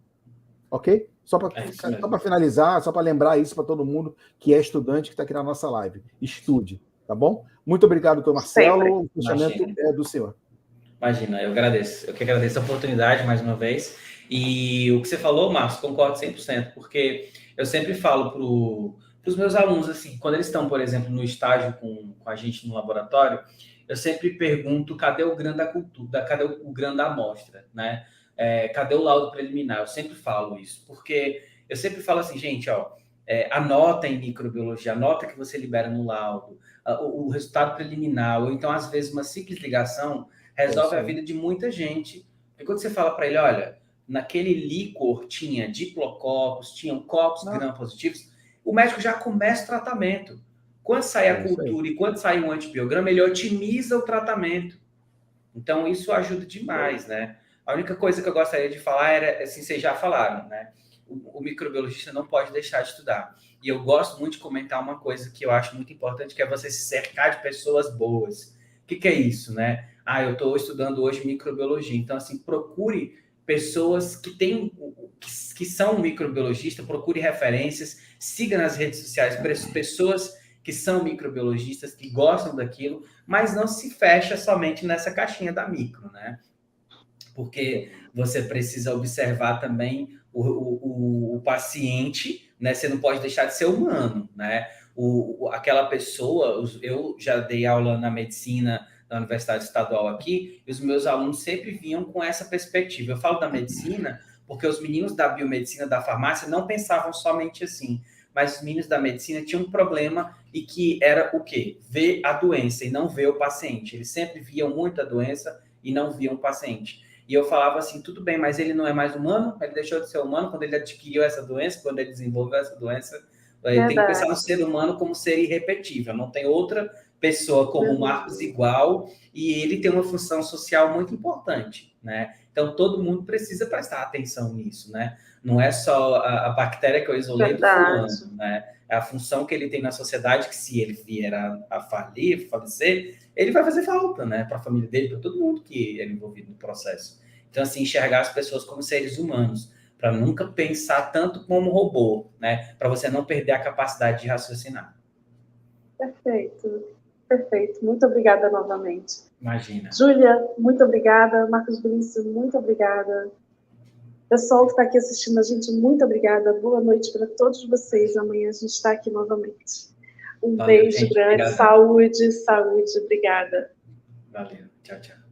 Ok? Só para finalizar, só para lembrar isso para todo mundo que é estudante que está aqui na nossa live. Estude, tá bom? Muito obrigado, doutor Marcelo. O fechamento é do senhor. Imagina, eu agradeço. Eu que agradeço a oportunidade mais uma vez. E o que você falou, Marcos, concordo 100%, porque eu sempre falo para os meus alunos, assim, quando eles estão, por exemplo, no estágio com a gente no laboratório, eu sempre pergunto cadê o grão da cultura, cadê o grão da amostra, né? Cadê o laudo preliminar? Eu sempre falo isso, porque eu sempre falo assim, gente, anota em microbiologia, anota que você libera no laudo, o resultado preliminar, ou então, às vezes, uma simples ligação resolve a vida de muita gente. Porque quando você fala para ele, olha, naquele líquor tinha diplococos, tinham cocos gram-positivos, o médico já começa o tratamento. Quando sai a cultura e quando sai um antibiograma, ele otimiza o tratamento. Então, isso ajuda demais, né? A única coisa que eu gostaria de falar era, assim, vocês já falaram, né? O microbiologista não pode deixar de estudar. E eu gosto muito de comentar uma coisa que eu acho muito importante, que é você se cercar de pessoas boas. O que é isso, né? Eu estou estudando hoje microbiologia. Então, assim, procure pessoas que são microbiologistas, procure referências, siga nas redes sociais pessoas que são microbiologistas, que gostam daquilo, mas não se fecha somente nessa caixinha da micro, né? Porque você precisa observar também o paciente, né? Você não pode deixar de ser humano, né? Aquela pessoa, eu já dei aula na medicina da Universidade Estadual aqui, e os meus alunos sempre vinham com essa perspectiva. Eu falo da medicina porque os meninos da biomedicina, da farmácia, não pensavam somente assim. mas os meninos da medicina tinham um problema e que era o quê? Ver a doença e não ver o paciente. Eles sempre viam muito a doença e não viam o paciente. E eu falava assim, tudo bem, mas ele não é mais humano? Ele deixou de ser humano quando ele adquiriu essa doença, quando ele desenvolveu essa doença? Ele tem que pensar no ser humano como ser irrepetível. Não tem outra pessoa como o Marcos igual e ele tem uma função social muito importante, né? Então, todo mundo precisa prestar atenção nisso, né? Não é só a bactéria que eu isolei do fulano, né? É a função que ele tem na sociedade, que se ele vier a falecer, ele vai fazer falta, né? Para a família dele, para todo mundo que é envolvido no processo. Então, assim, enxergar as pessoas como seres humanos, para nunca pensar tanto como robô, né? Para você não perder a capacidade de raciocinar. Perfeito, perfeito. Muito obrigada novamente. Imagina. Júlia, muito obrigada. Marcos Vinícius, muito obrigada. Pessoal que está aqui assistindo a gente, muito obrigada. Boa noite para todos vocês. Amanhã a gente está aqui novamente. Valeu, beijo gente, grande. Obrigado. Saúde, saúde. Obrigada. Valeu. Tchau, tchau.